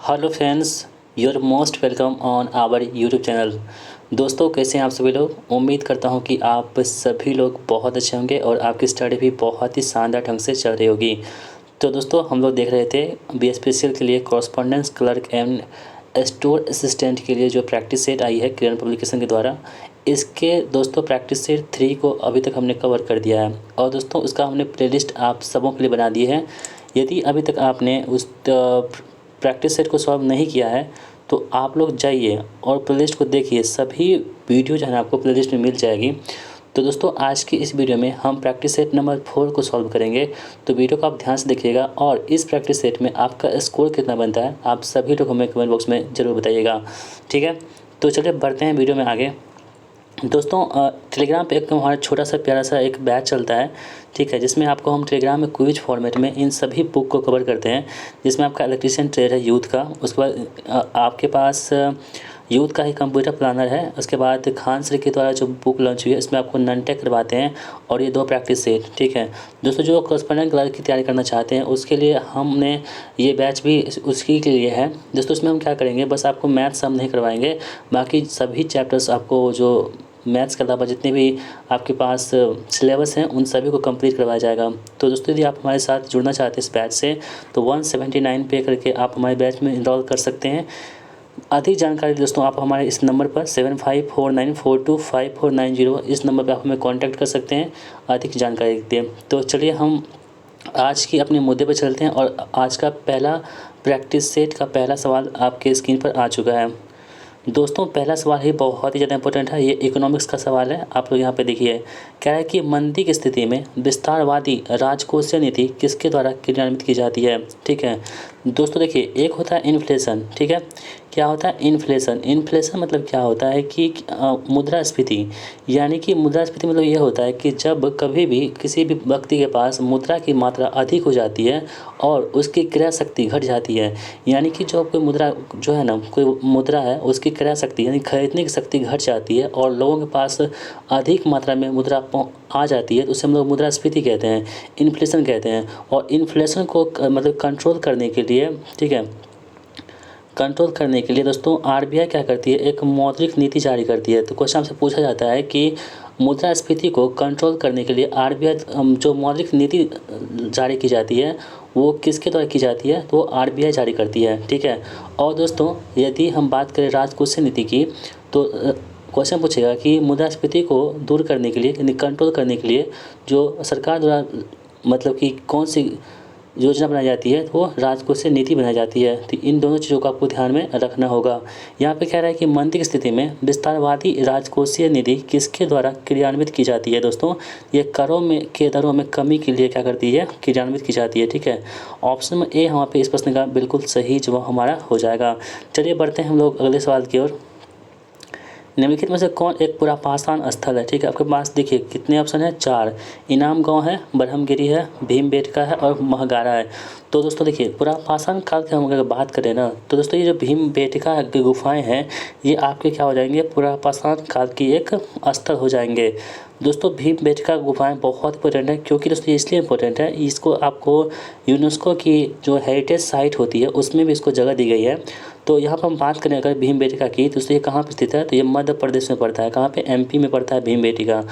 Hello friends, you're most welcome on our YouTube channel. दोस्तों, कैसे हैं आप सभी लोग। उम्मीद करता हूं कि आप सभी लोग बहुत अच्छे होंगे और आपकी स्टडी भी बहुत ही शानदार ढंग से चल रही होगी। तो दोस्तों, हम लोग देख रहे थे बीएसपीसीएल के लिए correspondence clerk and store assistant के लिए जो प्रैक्टिस सेट आई है किरण पब्लिकेशन के द्वारा। इसके दोस्तों प्रैक्टिस सेट 3 को अभी तक हमने कवर कर दिया है और दोस्तों उसका हमने प्लेलिस्ट आप सबों के लिए बना दी है। यदि अभी तक आपने उस प्रैक्टिस सेट को सॉल्व नहीं किया है तो आप लोग जाइए और प्लेलिस्ट को देखिए। सभी वीडियो जो है ना आपको प्लेलिस्ट में मिल जाएगी। तो दोस्तों, आज की इस वीडियो में हम प्रैक्टिस सेट नंबर 4 को सॉल्व करेंगे। तो वीडियो को आप ध्यान से देखिएगा और इस प्रैक्टिस सेट में आपका स्कोर कितना बनता है आप सभी लोग हमें कमेंट बॉक्स में ज़रूर बताइएगा। ठीक है, तो चलिए बढ़ते हैं वीडियो में आगे। दोस्तों, टेलीग्राम पे एक हमारा छोटा सा प्यारा सा एक बैच चलता है, ठीक है, जिसमें आपको हम टेलीग्राम में क्विज फॉर्मेट में इन सभी बुक को कवर करते हैं। जिसमें आपका इलेक्ट्रीशियन ट्रेड है यूथ का, उसके बाद आपके पास यूथ का ही कंप्यूटर प्लानर है, उसके बाद खान सर के द्वारा जो बुक लॉन्च हुई है इसमें आपको ननटेक करवाते हैं और ये 2 प्रैक्टिस सेट। ठीक है दोस्तों, जो कॉरस्पॉन्डेंट क्लर्क की तैयारी करना चाहते हैं उसके लिए हमने ये बैच भी उसके लिए है। दोस्तों, इसमें हम क्या करेंगे, बस आपको मैथ्स हम नहीं करवाएंगे, बाकी सभी चैप्टर्स आपको जो मैथ्स के अलावा जितने भी आपके पास सिलेबस हैं उन सभी को कंप्लीट करवाया जाएगा। तो दोस्तों, यदि आप हमारे साथ जुड़ना चाहते हैं इस बैच से तो 179 पे करके आप हमारे बैच में इनरोल कर सकते हैं। अधिक जानकारी दोस्तों आप हमारे इस नंबर पर 7549425490 इस नंबर पर आप हमें कांटेक्ट कर सकते हैं अधिक जानकारी के लिए। तो चलिए हम आज की अपने मुद्दे पर चलते हैं और आज का पहला प्रैक्टिस सेट का पहला सवाल आपके स्क्रीन पर आ चुका है। दोस्तों, पहला सवाल ही बहुत ही ज़्यादा इंपॉर्टेंट है। ये इकोनॉमिक्स का सवाल है। आप लोग यहाँ पे देखिए, क्या है कि मंदी की स्थिति में विस्तारवादी राजकोषीय नीति किसके द्वारा क्रियान्वित की जाती है। ठीक है दोस्तों, देखिए, एक होता है इन्फ्लेशन। ठीक है, क्या होता है इन्फ्लेशन। इन्फ्लेशन मतलब क्या होता है कि मुद्रास्फीति, यानी कि मुद्रास्फीति मतलब ये होता है कि जब कभी भी किसी भी व्यक्ति के पास मुद्रा की मात्रा अधिक हो जाती है और उसकी क्रय शक्ति घट जाती है, यानी कि जो कोई मुद्रा जो है ना, कोई मुद्रा है उसकी क्रय शक्ति यानी खरीदने की शक्ति घट जाती है और लोगों के पास अधिक मात्रा में मुद्रा आ जाती है, तो उसे हम लोग मुद्रास्फीति कहते हैं, इन्फ्लेशन कहते हैं। और इन्फ्लेशन को मतलब कंट्रोल करने के लिए, ठीक है, कंट्रोल करने के लिए दोस्तों आरबीआई क्या करती है, एक मौद्रिक नीति जारी करती है। तो क्वेश्चन आपसे पूछा जाता है कि मुद्रास्फीति को कंट्रोल करने के लिए आरबीआई जो मौद्रिक नीति जारी की जाती है वो किसके द्वारा की जाती है, तो आरबीआई जारी करती है। ठीक है, और दोस्तों यदि हम बात करें राजकोषीय नीति की तो क्वेश्चन पूछेगा कि मुद्रास्फीति को दूर करने के लिए यानी कंट्रोल करने के लिए जो सरकार द्वारा मतलब कि कौन सी योजना बनाई जाती है, तो राजकोषीय नीति बनाई जाती है। तो इन दोनों चीज़ों को आपको ध्यान में रखना होगा। यहाँ पे कह रहा है कि मंदी की स्थिति में विस्तारवादी राजकोषीय निधि किसके द्वारा क्रियान्वित की जाती है। दोस्तों, ये करों में के दरों में कमी के लिए क्या करती है, क्रियान्वित की जाती है। ठीक है, ऑप्शन में ए वहाँ पे इस प्रश्न का बिल्कुल सही जवाब हमारा हो जाएगा। चलिए बढ़ते हैं हम लोग अगले सवाल की ओर। निम्नलिखित में से कौन एक पुरापाषाण स्थल है। ठीक है, आपके पास देखिए कितने ऑप्शन है, 4। इनाम गांव है, ब्रह्मगिरी है, भीमबेटका है और महगारा है। तो दोस्तों देखिए, पुरापाषाण काल की हम अगर बात करें ना तो दोस्तों ये जो भीमबेटका की गुफाएं हैं ये आपके क्या हो जाएंगे, पुरापाषाण काल की एक स्थल हो जाएंगे। दोस्तों, भीमबेटका गुफाएं बहुत इंपॉर्टेंट है, क्योंकि दोस्तों ये इसलिए इंपॉर्टेंट है, इसको आपको यूनेस्को की जो हेरिटेज साइट होती है उसमें भी इसको जगह दी गई है। तो यहाँ पर हम बात करें अगर भीमबेटका की तो ये कहाँ पर स्थित है, तो ये मध्य प्रदेश में पड़ता है। कहाँ पे, एमपी में पड़ता है भीमबेटका।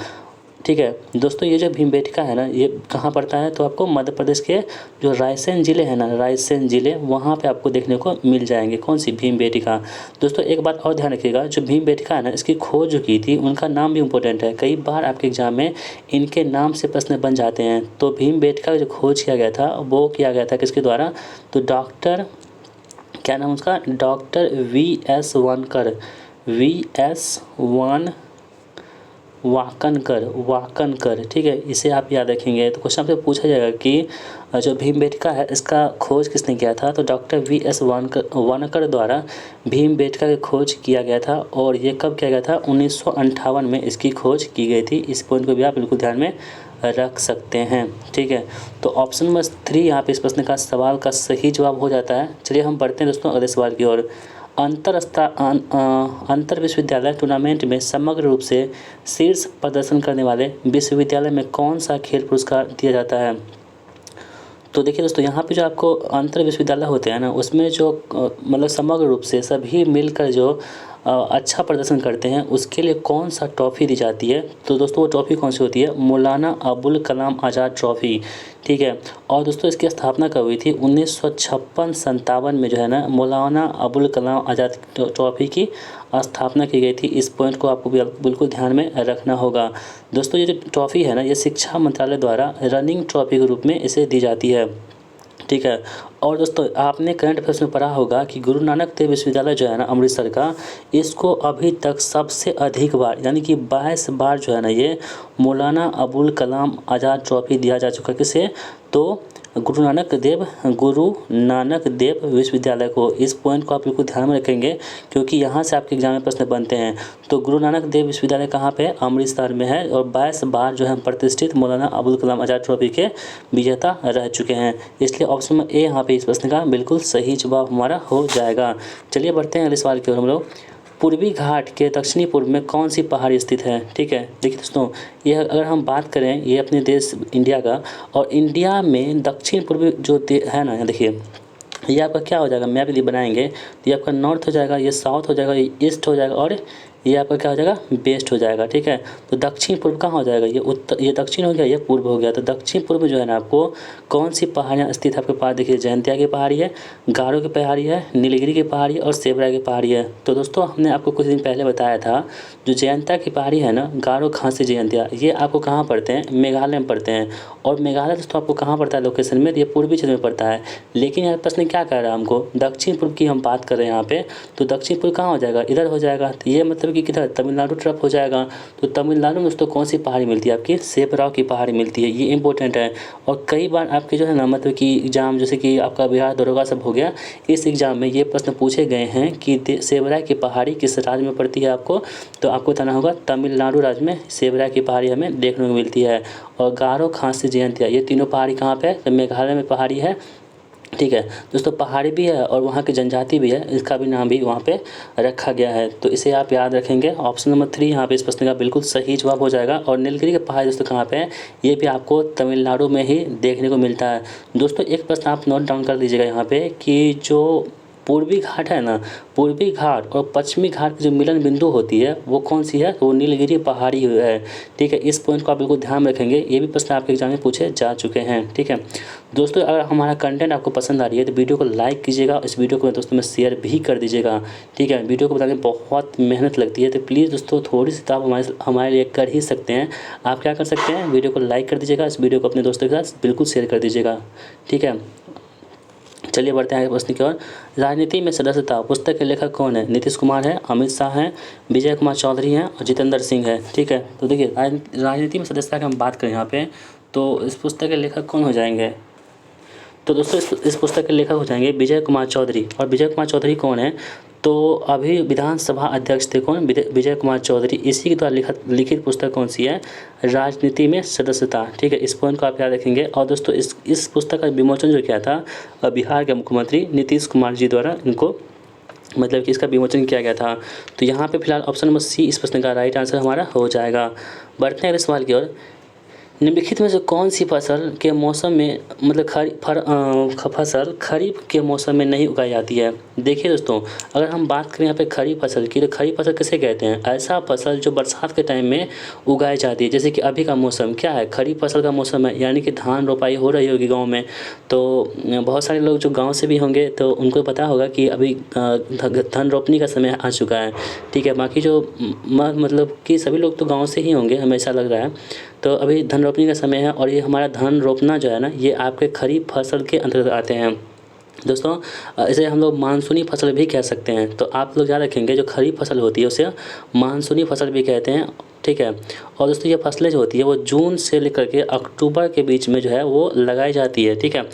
ठीक है दोस्तों, ये जो भीमबेटका है ना ये कहाँ पड़ता है, तो आपको मध्य प्रदेश के जो रायसेन ज़िले हैं ना, रायसेन ज़िले वहाँ पे आपको देखने को मिल जाएंगे। कौन सी, भीमबेटका। दोस्तों एक बात और ध्यान रखिएगा, जो भीमबेटका है ना इसकी खोज जो की थी उनका नाम भी इम्पोर्टेंट है। कई बार आपके एग्जाम में इनके नाम से प्रश्न बन जाते हैं। तो भीमबेटका जो खोज किया गया था वो किया गया था किसके द्वारा, तो डॉक्टर, क्या नाम उसका, doctor VS. Wankar, VS. Wakankar. ठीक है, इसे आप याद रखेंगे। तो क्वेश्चन आपसे पूछा जाएगा कि जो भीमबेटका है इसका खोज किसने किया था, तो डॉक्टर वी.एस. वानकर द्वारा भीमबेटका की खोज किया गया था। और ये कब किया गया था, 1958 में इसकी खोज की गई थी। इस पॉइंट को भी आप बिल्कुल ध्यान में रख सकते हैं। ठीक है, तो ऑप्शन नंबर 3 यहाँ पे इस प्रश्न का सवाल का सही जवाब हो जाता है। चलिए हम बढ़ते हैं दोस्तों अगले सवाल की ओर। अंतर विश्वविद्यालय टूर्नामेंट में समग्र रूप से शीर्ष प्रदर्शन करने वाले विश्वविद्यालय में कौन सा खेल पुरस्कार दिया जाता है। तो देखिए दोस्तों, यहाँ पे जो आपको अंतर विश्वविद्यालय होते हैं ना, उसमें जो मतलब समग्र रूप से सभी मिलकर जो अच्छा प्रदर्शन करते हैं, उसके लिए कौन सा ट्रॉफ़ी दी जाती है। तो दोस्तों वो ट्रॉफ़ी कौन सी होती है, मौलाना अबुल कलाम आज़ाद ट्रॉफ़ी, ठीक है। और दोस्तों इसकी स्थापना कब हुई थी, 1956-57 में जो है ना मौलाना अबुल कलाम आज़ाद ट्रॉफ़ी की स्थापना की गई थी। इस पॉइंट को आपको बिल्कुल ध्यान में रखना होगा। दोस्तों ये जो ट्रॉफ़ी है ना, ये शिक्षा मंत्रालय द्वारा रनिंग ट्रॉफ़ी के रूप में इसे दी जाती है, ठीक है। और दोस्तों आपने करंट अफेयर्स में पढ़ा होगा कि गुरु नानक देव विश्वविद्यालय जो है ना अमृतसर का, इसको अभी तक सबसे अधिक बार यानी कि 22 बार जो है ना ये मौलाना अबुल कलाम आज़ाद ट्रॉफ़ी दिया जा चुका है। किसे, तो गुरु नानक देव विश्वविद्यालय को। इस पॉइंट को आप बिल्कुल ध्यान में रखेंगे क्योंकि यहाँ से आपके एग्जाम में प्रश्न बनते हैं। तो गुरु नानक देव विश्वविद्यालय कहाँ पे है, अमृतसर में है, और 22 बार जो है प्रतिष्ठित मौलाना अबुल कलाम आज़ाद ट्रॉफ़ी के विजेता रह चुके हैं। इसलिए ऑप्शन में ए यहाँ पे इस प्रश्न का बिल्कुल सही जवाब हमारा हो जाएगा। चलिए बढ़ते हैं अगले सवाल की ओर हम लोग। पूर्वी घाट के दक्षिणी पूर्व में कौन सी पहाड़ी स्थित है, ठीक है। देखिए दोस्तों, ये अगर हम बात करें ये अपने देश इंडिया का, और इंडिया में दक्षिण पूर्वी जो है ना, देखिए ये आपका क्या हो जाएगा, मैप यदि बनाएंगे तो ये आपका नॉर्थ हो जाएगा, ये साउथ हो जाएगा, ये ईस्ट हो जाएगा, और ये आपका क्या हो जाएगा, वेस्ट हो जाएगा, ठीक है। तो दक्षिण पूर्व कहाँ हो जाएगा, ये उत्तर, ये दक्षिण हो गया, ये पूर्व हो गया। तो दक्षिण पूर्व में जो है ना आपको कौन सी पहाड़ियाँ स्थित है आपके पास, देखिए जयंतिया की पहाड़ी है, गारो की पहाड़ी है, नीलगिरी की पहाड़ी है, और सेबरा की पहाड़ी है। तो दोस्तों हमने आपको कुछ दिन पहले बताया था, जो जयंतिया की पहाड़ी है ना, गारो खासी जयंतिया, ये आपको कहाँ पड़ते हैं, मेघालय में पड़ते हैं। और मेघालय दोस्तों आपको कहाँ पड़ता है लोकेशन में, ये पूर्वी क्षेत्र में पड़ता है। लेकिन यहाँ प्रश्न क्या कह रहा है हमको, दक्षिण पूर्व की हम बात कर रहे हैं यहाँ पे, तो दक्षिण पूर्व कहाँ हो जाएगा, इधर हो जाएगा। तो ये मतलब कि किधर, तमिलनाडु तरफ हो जाएगा। तो तमिलनाडु में दोस्तों कौन सी पहाड़ी मिलती है आपकी, सेबराव की पहाड़ी मिलती है, ये इंपॉर्टेंट है। और कई बार आपके जो है ना मतलब कि एग्जाम, जैसे कि आपका बिहार दरोगा सब हो गया, इस एग्जाम में ये प्रश्न पूछे गए हैं कि सेबरा की पहाड़ी किस राज्य में पड़ती है आपको, तो आपको बताना होगा तमिलनाडु राज्य में सेबरा की पहाड़ी हमें देखने को मिलती है। और गारो, खासी, जयंतिया, ये तीनों पहाड़ी कहाँ पे है, तो मेघालय में पहाड़ी है, ठीक है। दोस्तों पहाड़ी भी है और वहाँ की जनजाति भी है, इसका भी नाम भी वहाँ पे रखा गया है। तो इसे आप याद रखेंगे। ऑप्शन नंबर 3 यहाँ पे इस प्रश्न का बिल्कुल सही जवाब हो जाएगा। और नीलगिरी के पहाड़ दोस्तों कहाँ पे है, ये भी आपको तमिलनाडु में ही देखने को मिलता है। दोस्तों एक प्रश्न आप नोट डाउन कर लीजिएगा यहाँ पे कि जो पूर्वी घाट है ना, पूर्वी घाट और पश्चिमी घाट की जो मिलन बिंदु होती है वो कौन सी है, वो नीलगिरी पहाड़ी है, ठीक है। इस पॉइंट को आप बिल्कुल ध्यान रखेंगे, ये भी प्रश्न आपके एग्जाम में पूछे जा चुके हैं, ठीक है। दोस्तों अगर हमारा कंटेंट आपको पसंद आ रही है तो वीडियो को लाइक कीजिएगा, इस वीडियो को दोस्तों में शेयर भी कर दीजिएगा, ठीक है। वीडियो को बनाने में बहुत मेहनत लगती है, तो प्लीज़ दोस्तों थोड़ी सी तो आप हमारे लिए कर ही सकते हैं। आप क्या कर सकते हैं, वीडियो को लाइक कर दीजिएगा, इस वीडियो को अपने दोस्तों के साथ बिल्कुल शेयर कर दीजिएगा, ठीक है। चलिए बढ़ते हैं आगे प्रश्न की ओर। राजनीति में सदस्यता पुस्तक के लेखक कौन है, नीतीश कुमार है, अमित शाह हैं, विजय कुमार चौधरी हैं, और जितेंद्र सिंह है, ठीक है। तो देखिए राजनीति में सदस्यता की हम बात करें यहाँ पे, तो इस पुस्तक के लेखक कौन हो जाएंगे, तो दोस्तों इस पुस्तक के लेखक हो जाएंगे विजय कुमार चौधरी। और विजय कुमार चौधरी कौन है, तो अभी विधानसभा अध्यक्ष थे कौन, विजय कुमार चौधरी। इसी के द्वारा लिखित पुस्तक कौन सी है, राजनीति में सदस्यता, ठीक है। इस पॉइंट को आप याद रखेंगे। और दोस्तों इस पुस्तक का विमोचन जो किया था बिहार के मुख्यमंत्री नीतीश कुमार जी द्वारा इनको मतलब कि इसका विमोचन किया गया था। तो यहाँ पे फिलहाल ऑप्शन नंबर सी इस प्रश्न का राइट आंसर हमारा हो जाएगा। बढ़ते हैं अगले सवाल की ओर। निम्नलिखित में से कौन सी फसल के मौसम में मतलब फसल खरीफ के मौसम में नहीं उगाई जाती है। देखिए दोस्तों अगर हम बात करें यहाँ पे खरीफ फसल की, तो खरीफ फसल किसे कहते हैं, ऐसा फसल जो बरसात के टाइम में उगाई जाती है। जैसे कि अभी का मौसम क्या है, खरीफ फसल का मौसम है, यानी कि धान रोपाई हो रही होगी गाँव में। तो बहुत सारे लोग जो गाँव से भी होंगे तो उनको पता होगा कि अभी धान रोपनी का समय आ चुका है, ठीक है। बाकी जो मतलब कि सभी लोग तो गाँव से ही होंगे, हमें ऐसा लग रहा है। तो अभी धान रोपनी का समय है और ये हमारा धान रोपना जो है ना, ये आपके खरीफ फसल के अंतर्गत आते हैं दोस्तों। इसे हम लोग मानसूनी फसल भी कह सकते हैं। तो आप लोग याद रखेंगे जो खरीफ फसल होती है उसे मानसूनी फसल भी कहते हैं, ठीक है। और दोस्तों ये फसलें जो होती है वो जून से लेकर के अक्टूबर के बीच में जो है वो लगाई जाती है, ठीक है।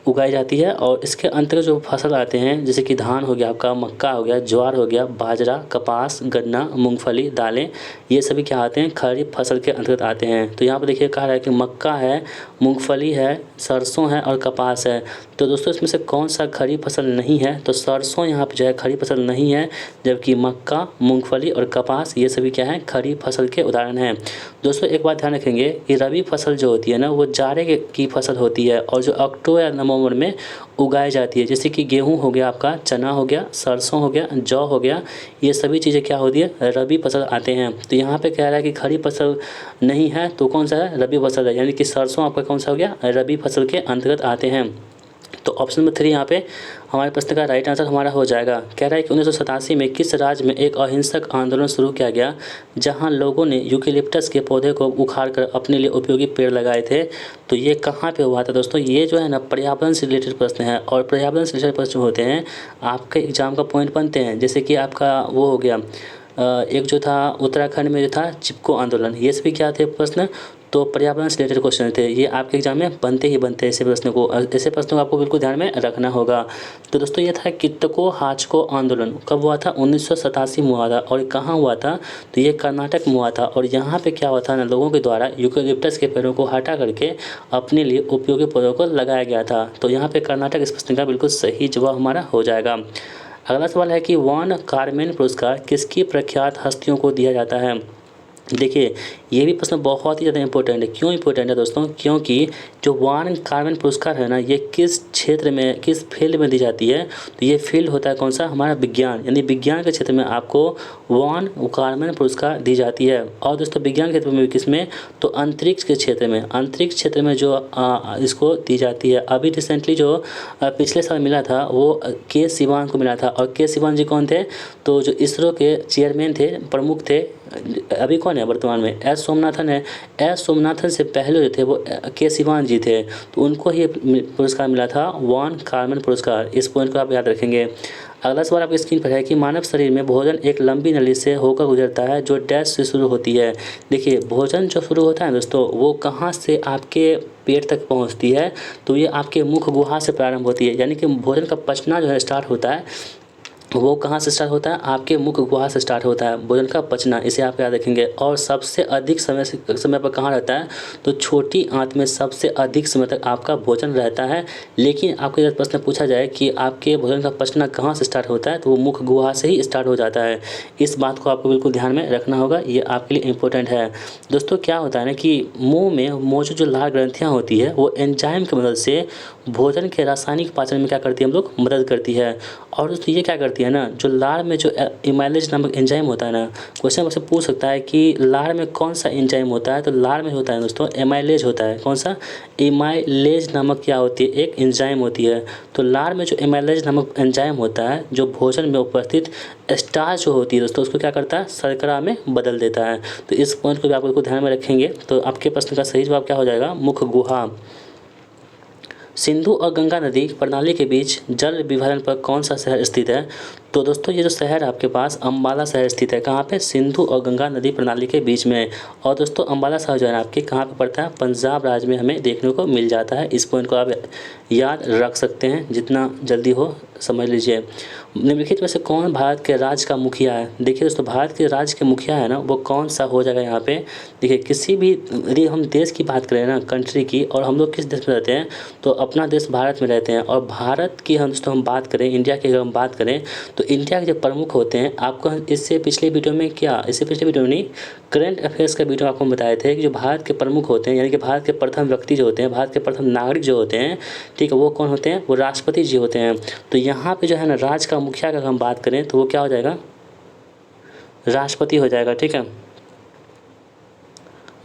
उगाई जाती है और इसके अंतर्गत जो फसल आते हैं जैसे कि धान हो गया आपका, मक्का हो गया, ज्वार हो गया, बाजरा, कपास, गन्ना, मूंगफली, दालें, ये सभी क्या आते हैं, खरीफ फसल के अंतर्गत आते हैं। तो यहाँ पर देखिए कहा रहा है कि मक्का है, मूंगफली है, सरसों है और कपास है। तो दोस्तों इसमें से कौन सा खरीफ फसल नहीं है, तो सरसों यहाँ पे जो है खरीफ फसल नहीं है, जबकि मक्का, मूंगफली और कपास ये सभी क्या हैं, खरीफ फसल के उदाहरण हैं। दोस्तों एक बात ध्यान रखेंगे कि रबी फसल जो होती है ना वो जाड़े की फसल होती है और जो अक्टूबर या नवंबर में उगाई जाती है, जैसे कि गेहूँ हो गया आपका, चना हो गया, सरसों हो गया, जौ हो गया, ये सभी चीज़ें क्या होती है, रबी फसल आते हैं। तो यहाँ पे कह रहा है कि खरीफ फसल नहीं है तो कौन सा है, रबी फसल है, यानी कि सरसों आपका कौन सा हो गया, रबी फसल के अंतर्गत आते हैं। तो ऑप्शन नंबर 3 यहाँ पे हमारे प्रश्न का राइट आंसर हमारा हो जाएगा। कह रहा है कि 1987 में किस राज्य में एक अहिंसक आंदोलन शुरू किया गया जहां लोगों ने यूकेलिप्टस के पौधे को उखाड़कर अपने लिए उपयोगी पेड़ लगाए थे। तो ये कहाँ पे हुआ था दोस्तों, ये जो है ना पर्यावरण से रिलेटेड प्रश्न है और पर्यावरण से रिलेटेड प्रश्न होते हैं आपके एग्जाम का पॉइंट बनते हैं। जैसे कि आपका वो हो गया एक जो था उत्तराखंड में जो था चिपको आंदोलन, ये सभी क्या थे प्रश्न, तो पर्यावरण से रिलेटेड क्वेश्चन थे, ये आपके एग्जाम में बनते ही बनते हैं। ऐसे प्रश्नों को आपको बिल्कुल ध्यान में रखना होगा। तो दोस्तों ये था कित्तको हाचको आंदोलन, कब हुआ था, 1987 में हुआ था और कहाँ हुआ था, तो ये कर्नाटक में हुआ था। और यहाँ पे क्या हुआ था ना, लोगों के द्वारा यूकेलिप्टस के पेड़ों को हटा करके अपने लिए उपयोगी पौधों को लगाया गया था। तो यहाँ पे कर्नाटक इस प्रश्न का बिल्कुल सही जवाब हमारा हो जाएगा। अगला सवाल है कि वॉन कार्मेन पुरस्कार किसकी प्रख्यात हस्तियों को दिया जाता है। देखिए ये भी प्रश्न बहुत ही ज़्यादा इंपॉर्टेंट है। क्यों इंपॉर्टेंट है दोस्तों, क्योंकि जो वॉन कार्मेन पुरस्कार है ना, ये किस क्षेत्र में, किस फील्ड में दी जाती है, तो ये फील्ड होता है कौन सा, हमारा विज्ञान, यानी विज्ञान के क्षेत्र में आपको वॉन कार्मेन पुरस्कार दी जाती है। और दोस्तों विज्ञान के क्षेत्र में किस में, तो अंतरिक्ष के क्षेत्र में, अंतरिक्ष क्षेत्र में जो इसको दी जाती है। अभी रिसेंटली जो पिछले साल मिला था वो के सिवान को मिला था। और के सिवान जी कौन थे, तो जो इसरो के चेयरमैन थे, प्रमुख थे, अभी कौन है वर्तमान में, एस सोमनाथन है। एस सोमनाथन से पहले जो थे वो के सिवान जी थे, तो उनको ही पुरस्कार मिला था वॉन कार्मेन पुरस्कार। इस पॉइंट को आप याद रखेंगे। अगला सवाल आपकी स्क्रीन पर है कि मानव शरीर में भोजन एक लंबी नली से होकर गुजरता है जो डैश से शुरू होती है। देखिए भोजन जो शुरू होता है दोस्तों वो कहाँ से आपके पेट तक पहुँचती है, तो ये आपके मुख गुहा से प्रारंभ होती है। यानी कि भोजन का पचना जो है स्टार्ट होता है, वो कहाँ से स्टार्ट होता है, आपके मुख गुहा से स्टार्ट होता है भोजन का पचना, इसे आप याद रखेंगे। और सबसे अधिक समय पर कहाँ रहता है, तो छोटी आंत में सबसे अधिक समय तक आपका भोजन रहता है। लेकिन आपके जब प्रश्न पूछा जाए कि आपके भोजन का पचना कहाँ से स्टार्ट होता है, तो वो मुख गुहा से ही स्टार्ट हो जाता है। इस बात को आपको बिल्कुल ध्यान में रखना होगा, ये आपके लिए इंपॉर्टेंट है। दोस्तों क्या होता है ना कि मुँह में मौजूद जो लाल ग्रंथियाँ होती है वो एंजाइम की मदद से भोजन के रासायनिक पाचन में क्या करती है, हम लोग मदद करती है। और दोस्तों ये क्या करती है ना, जो लार में जो एमाइलेज नामक एंजाइम होता है ना, क्वेश्चन आपसे पूछ सकता है कि लार में कौन सा एंजाइम होता है, तो लार में होता है दोस्तों एमाइलेज होता है। कौन सा, एमाइलेज नामक क्या होती है, एक एंजाइम होती है। तो लार में जो एमाइलेज नामक एंजाइम होता है जो भोजन में उपस्थित स्टार्च जो होती है दोस्तों उसको क्या करता है, शर्करा में बदल देता है। तो इस पॉइंट को भी आप ध्यान में रखेंगे। तो आपके प्रश्न का सही जवाब क्या हो जाएगा, मुख गुहा। सिंधु और गंगा नदी प्रणाली के बीच जल विभाजन पर कौन सा शहर स्थित है, तो दोस्तों ये जो शहर आपके पास अम्बाला शहर स्थित है। कहाँ पे, सिंधु और गंगा नदी प्रणाली के बीच में। और दोस्तों अम्बाला शहर जो है आपके कहाँ पे पड़ता है, पंजाब राज्य में हमें देखने को मिल जाता है। इस पॉइंट को आप याद रख सकते हैं, जितना जल्दी हो समझ लीजिए। निम्नलिखित में से कौन भारत के राज्य का मुखिया है। देखिए दोस्तों भारत के राज्य के मुखिया है ना वो कौन सा हो जाएगा यहाँ पे। देखिए किसी भी यदि हम देश की बात करें ना, कंट्री की, और हम लोग किस देश में रहते हैं, तो अपना देश भारत में रहते हैं। और भारत की हम दोस्तों हम बात करें, इंडिया की अगर हम बात करें, तो इंडिया के जो प्रमुख होते हैं, आपको इससे पिछले वीडियो में नहीं, करंट अफेयर्स का वीडियो आपको बताए थे कि जो भारत के प्रमुख होते हैं, यानी कि भारत के प्रथम व्यक्ति जो होते हैं, भारत के प्रथम नागरिक जो होते हैं, ठीक है, वो कौन होते हैं, वो राष्ट्रपति जी होते हैं। तो यहाँ पे जो है ना राज्य का मुखिया का हम बात करें तो वो क्या हो जाएगा, राष्ट्रपति हो जाएगा। ठीक है,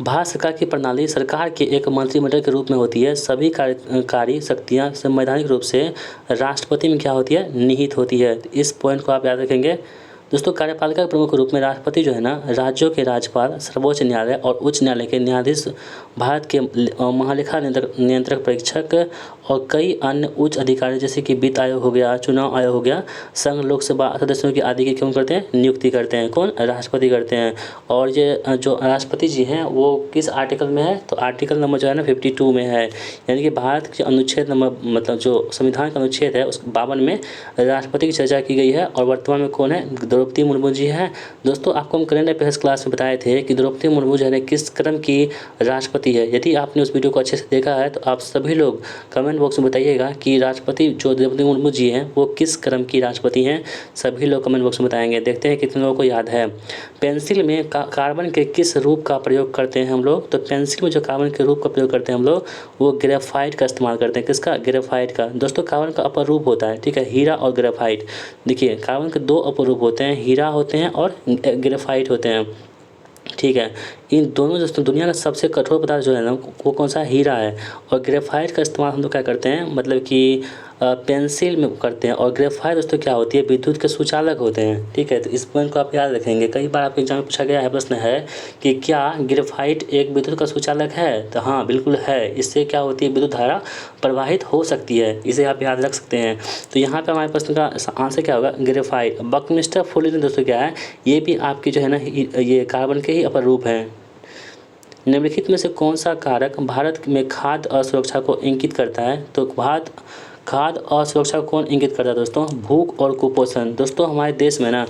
भारत सरकार की प्रणाली सरकार के एक मंत्रिमंडल के रूप में होती है। सभी कार्यकारी शक्तियाँ संवैधानिक रूप से राष्ट्रपति में क्या होती है, निहित होती है। इस पॉइंट को आप याद रखेंगे। दोस्तों कार्यपालिका के प्रमुख रूप में राष्ट्रपति जो है ना, राज्यों के राज्यपाल, सर्वोच्च न्यायालय और उच्च न्यायालय के न्यायाधीश, भारत के महालेखा नियंत्रक परीक्षक और कई अन्य उच्च अधिकारी जैसे कि वित्त आयोग हो गया, चुनाव आयोग हो गया, संघ लोकसभा सदस्यों की आदि की क्यों करते हैं, नियुक्ति करते हैं। कौन? राष्ट्रपति करते हैं। और ये जो राष्ट्रपति जी हैं वो किस आर्टिकल में है? तो आर्टिकल नंबर जो है ना 52 में है। यानी कि भारत के अनुच्छेद नंबर मतलब जो संविधान का अनुच्छेद है उस 52 में राष्ट्रपति की चर्चा की गई है। और वर्तमान में कौन है? द्रौपदी मुर्मू जी हैं। दोस्तों आपको हम करंट अफेयर्स क्लास में बताए थे कि द्रौपदी मुर्मू जो है किस क्रम की राष्ट्रपति है। यदि आपने उस वीडियो को अच्छे से देखा है तो आप सभी लोग कमेंट बॉक्स में बताइएगा कि राष्ट्रपति जो द्रौपदी मुर्मू जी हैं वो किस क्रम की राष्ट्रपति हैं। सभी लोग कमेंट बॉक्स में बताएंगे। देखते हैं कितने लोगों को याद है। पेंसिल में कार्बन के किस रूप का प्रयोग करते हैं हम लोग? तो पेंसिल में जो कार्बन के रूप का प्रयोग करते हैं हम लोग वो ग्रेफाइट का इस्तेमाल करते हैं। किसका? ग्रेफाइट का। दोस्तों कार्बन का अपर रूप होता है, ठीक है, हीरा और ग्रेफाइट। देखिए कार्बन के दो अपर रूप होते हैं, हीरा होते हैं और ग्रेफाइट होते हैं, ठीक है। इन दोनों दोस्तों दुनिया का सबसे कठोर पदार्थ जो है ना वो कौन सा? हीरा है। और ग्रेफाइट का इस्तेमाल हम लोग क्या करते हैं, मतलब कि पेंसिल में करते हैं। और ग्रेफाइट दोस्तों क्या होती है? विद्युत के सुचालक होते हैं, ठीक है। तो इस पॉइंट को आप याद रखेंगे। कई बार आपके एग्जाम में पूछा गया है, प्रश्न है कि क्या ग्रेफाइट एक विद्युत का सुचालक है? तो हाँ बिल्कुल है। इससे क्या होती है? विद्युत धारा प्रवाहित हो सकती है। इसे आप याद रख सकते हैं। तो यहाँ पे हमारे प्रश्न का आंसर क्या होगा? ग्रेफाइट। बकमिस्टर फुलेरिन दोस्तों क्या है? ये भी आपकी जो है ना ये कार्बन के ही अपर रूप हैं। निम्नलिखित में से कौन सा कारक भारत में खाद्य असुरक्षा को इंगित करता है? तो खाद्य असुरक्षा को कौन इंगित करता है दोस्तों? भूख और कुपोषण। दोस्तों हमारे देश में ना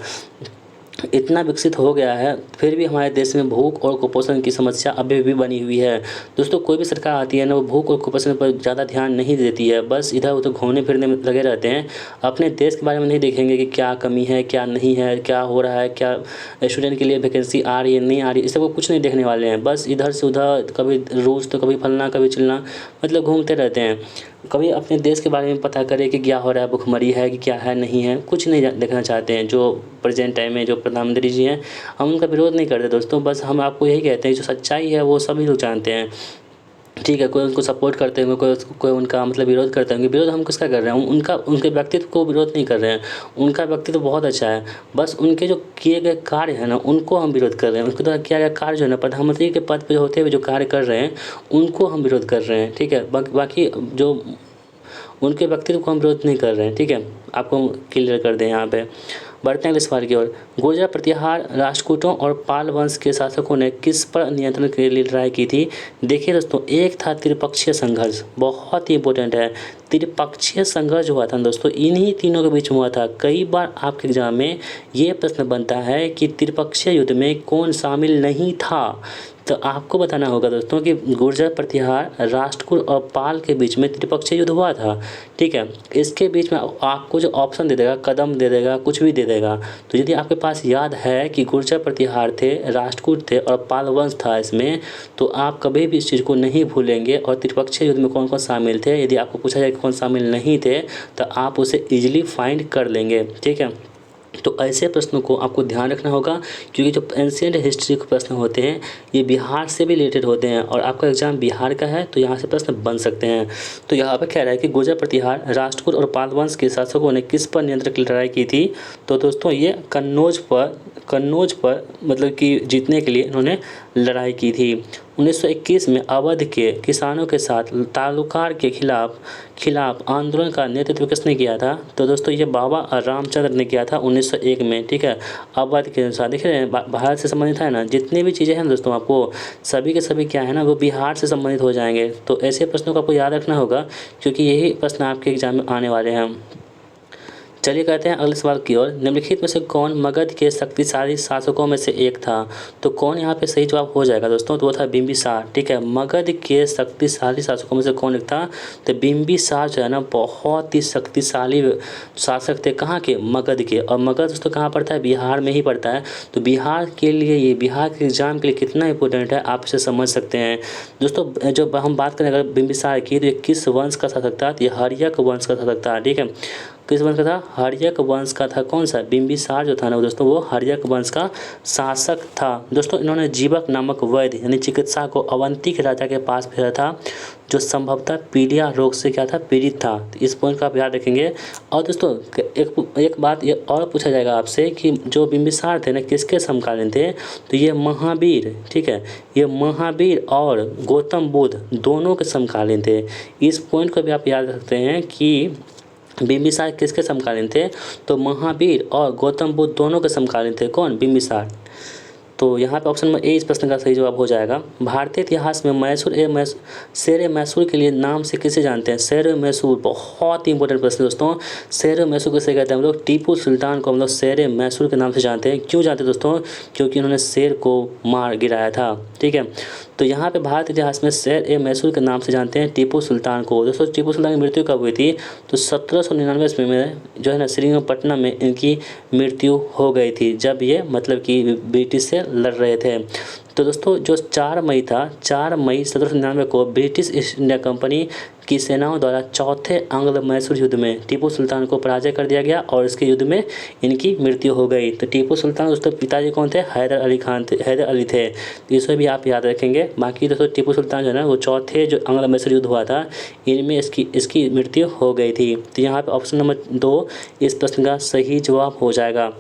इतना विकसित हो गया है फिर भी हमारे देश में भूख और कुपोषण की समस्या अभी भी बनी हुई है। दोस्तों कोई भी सरकार आती है ना वो भूख और कुपोषण पर ज़्यादा ध्यान नहीं देती है, बस इधर उधर घूमने फिरने में लगे रहते हैं। अपने देश के बारे में नहीं देखेंगे कि क्या कमी है, क्या नहीं है, क्या हो रहा है, क्या स्टूडेंट के लिए वैकेंसी आ रही है, नहीं आ रही है, इस सब को कुछ नहीं देखने वाले हैं। बस इधर से उधर, कभी रूस तो कभी फलना कभी चिलना, मतलब घूमते रहते हैं। कभी अपने देश के बारे में पता करें कि क्या हो रहा है, भुखमरी है कि क्या है, नहीं है, कुछ नहीं देखना चाहते हैं। जो प्रेजेंट टाइम में जो प्रधानमंत्री जी हैं हम उनका विरोध नहीं करते दोस्तों, बस हम आपको यही कहते हैं जो सच्चाई है वो सभी लोग जानते हैं, ठीक है। कोई उनको सपोर्ट करते होंगे, कोई उनका मतलब विरोध करते होंगे। विरोध हम किसका कर रहे हैं? उनके व्यक्तित्व को विरोध नहीं कर रहे हैं। उनका व्यक्तित्व बहुत अच्छा है, बस उनके जो किए गए कार्य है ना उनको हम विरोध कर रहे हैं। उनके द्वारा किया गया कार्य जो है ना प्रधानमंत्री के पद पर होते हुए जो कार्य कर रहे हैं उनको हम विरोध कर रहे हैं, ठीक है। बाकी जो उनके व्यक्तित्व को हम विरोध नहीं कर रहे हैं, ठीक है। आपको हम क्लियर कर दें। यहाँ पे बढ़ते हैं अगले सवाल की ओर। गुर्जर प्रतिहार राष्ट्रकूटों और पाल वंश के शासकों ने किस पर नियंत्रण के लिए लड़ाई की थी? देखिए दोस्तों एक था त्रिपक्षीय संघर्ष, बहुत ही इंपॉर्टेंट है। त्रिपक्षीय संघर्ष हुआ था दोस्तों, इन्हीं तीनों के बीच में हुआ था। कई बार आपके एग्जाम में ये प्रश्न बनता है कि त्रिपक्षीय युद्ध में कौन शामिल नहीं था। तो आपको बताना होगा दोस्तों कि गुर्जर प्रतिहार राष्ट्रकूट और पाल के बीच में त्रिपक्षीय युद्ध हुआ था, ठीक है। इसके बीच में आपको जो ऑप्शन दे देगा, कदम दे देगा, कुछ भी दे देगा। तो यदि आपके पास याद है कि गुर्जर प्रतिहार थे, राष्ट्रकूट थे और पाल वंश था इसमें, तो आप कभी भी इस चीज़ को नहीं भूलेंगे। और त्रिपक्षीय युद्ध में कौन कौन शामिल थे, यदि आपको पूछा जाए कि कौन शामिल नहीं थे तो आप उसे ईजिली फाइंड कर लेंगे, ठीक है। तो ऐसे प्रश्नों को आपको ध्यान रखना होगा क्योंकि जो एंशिएंट हिस्ट्री के प्रश्न होते हैं ये बिहार से भी रिलेटेड होते हैं और आपका एग्जाम बिहार का है तो यहाँ से प्रश्न बन सकते हैं। तो यहाँ पर कह रहा है कि गुर्जर प्रतिहार राष्ट्रकूट और पाल वंश के शासकों ने किस पर नियंत्रण की लड़ाई की थी? तो दोस्तों ये कन्नौज पर मतलब कि जीतने के लिए इन्होंने लड़ाई की थी। 1921 में अवध के किसानों के साथ तालुकार के खिलाफ आंदोलन का नेतृत्व किसने किया था? तो दोस्तों ये बाबा रामचंद्र ने किया था 1901 में, ठीक है। अवध के अनुसार देख रहे हैं भारत से संबंधित है ना, जितनी भी चीज़ें हैं दोस्तों आपको सभी के सभी क्या है ना वो बिहार से संबंधित हो जाएंगे। तो ऐसे प्रश्नों को आपको याद रखना होगा क्योंकि यही प्रश्न आपके एग्जाम में आने वाले हैं। चलिए कहते हैं अगले सवाल की ओर। निम्नलिखित में से कौन मगध के शक्तिशाली शासकों में से एक था? तो कौन यहाँ पे सही जवाब हो जाएगा दोस्तों? तो वो था बिंबिसार, ठीक है। मगध के शक्तिशाली शासकों में से कौन एक था? तो बिंबिसार जो है ना बहुत ही शक्तिशाली शासक थे। कहाँ के? मगध के। और मगध दोस्तों कहाँ पड़ता है? बिहार में ही पड़ता है। तो बिहार के लिए ये बिहार के एग्जाम के लिए कितना इंपॉर्टेंट है आप इसे समझ सकते हैं दोस्तों। जब हम बात करें अगर बिंबिसार की तो ये किस वंश का शासक था? ये हर्यक वंश का शासक था, ठीक है। किस वंश का था? हर्यक वंश का था। कौन सा? बिंबिसार जो था ना दोस्तों वो हर्यक वंश का शासक था। दोस्तों इन्होंने जीवक नामक वैद्य यानी चिकित्सा को अवंती के राजा के पास भेजा था, जो संभवतः पीलिया रोग से क्या था? पीड़ित था। तो इस पॉइंट का आप याद रखेंगे। और दोस्तों एक बात ये और पूछा जाएगा आपसे कि जो बिंबिसार थे ना किसके समकालीन थे? तो ये महावीर, ठीक है, ये महावीर और गौतम बुद्ध दोनों के समकालीन थे। इस पॉइंट को भी आप याद रखते हैं कि बिंबिसार किसके समकालीन थे? तो महावीर और गौतम बुद्ध दोनों के समकालीन थे। कौन? बिंबिसार। तो यहाँ पे ऑप्शन नंबर ए इस प्रश्न का सही जवाब हो जाएगा। भारतीय इतिहास में शेर ए मैसूर के लिए नाम से किसे जानते हैं? शेर ए मैसूर बहुत ही इंपॉर्टेंट प्रश्न है दोस्तों। शेर ए मैसूर किसे कहते हैं? हम लोग टीपू सुल्तान को हम लोग शेर ए मैसूर के नाम से जानते हैं। क्यों जानते हैं दोस्तों? क्योंकि उन्होंने शेर को मार गिराया था। ठीक है, तो यहाँ पे भारत इतिहास में शेर ए मैसूर के नाम से जानते हैं टीपू सुल्तान को। दोस्तों टीपू सुल्तान की मृत्यु कब हुई थी? तो 1799 ईस्वी में जो है ना श्रीरंगपट्टनम में इनकी मृत्यु हो गई थी, जब ये मतलब कि ब्रिटिश से लड़ रहे थे। तो दोस्तों जो 4 मई था, 4 मई 1799 को ब्रिटिश ईस्ट इंडिया कंपनी की सेनाओं द्वारा चौथे आंग्ल मैसूर युद्ध में टीपू सुल्तान को पराजय कर दिया गया और इसके युद्ध में इनकी मृत्यु हो गई। तो टीपू सुल्तान दोस्तों पिताजी कौन थे? हैदर अली थे। तो इसे भी आप याद रखेंगे। बाकी दोस्तों टीपू सुल्तान जो है ना वो चौथे जो आंग्ल मैसूर युद्ध हुआ था इनमें इसकी मृत्यु हो गई थी। तो यहाँ पर ऑप्शन नंबर 2 इस प्रश्न का सही जवाब हो जाएगा।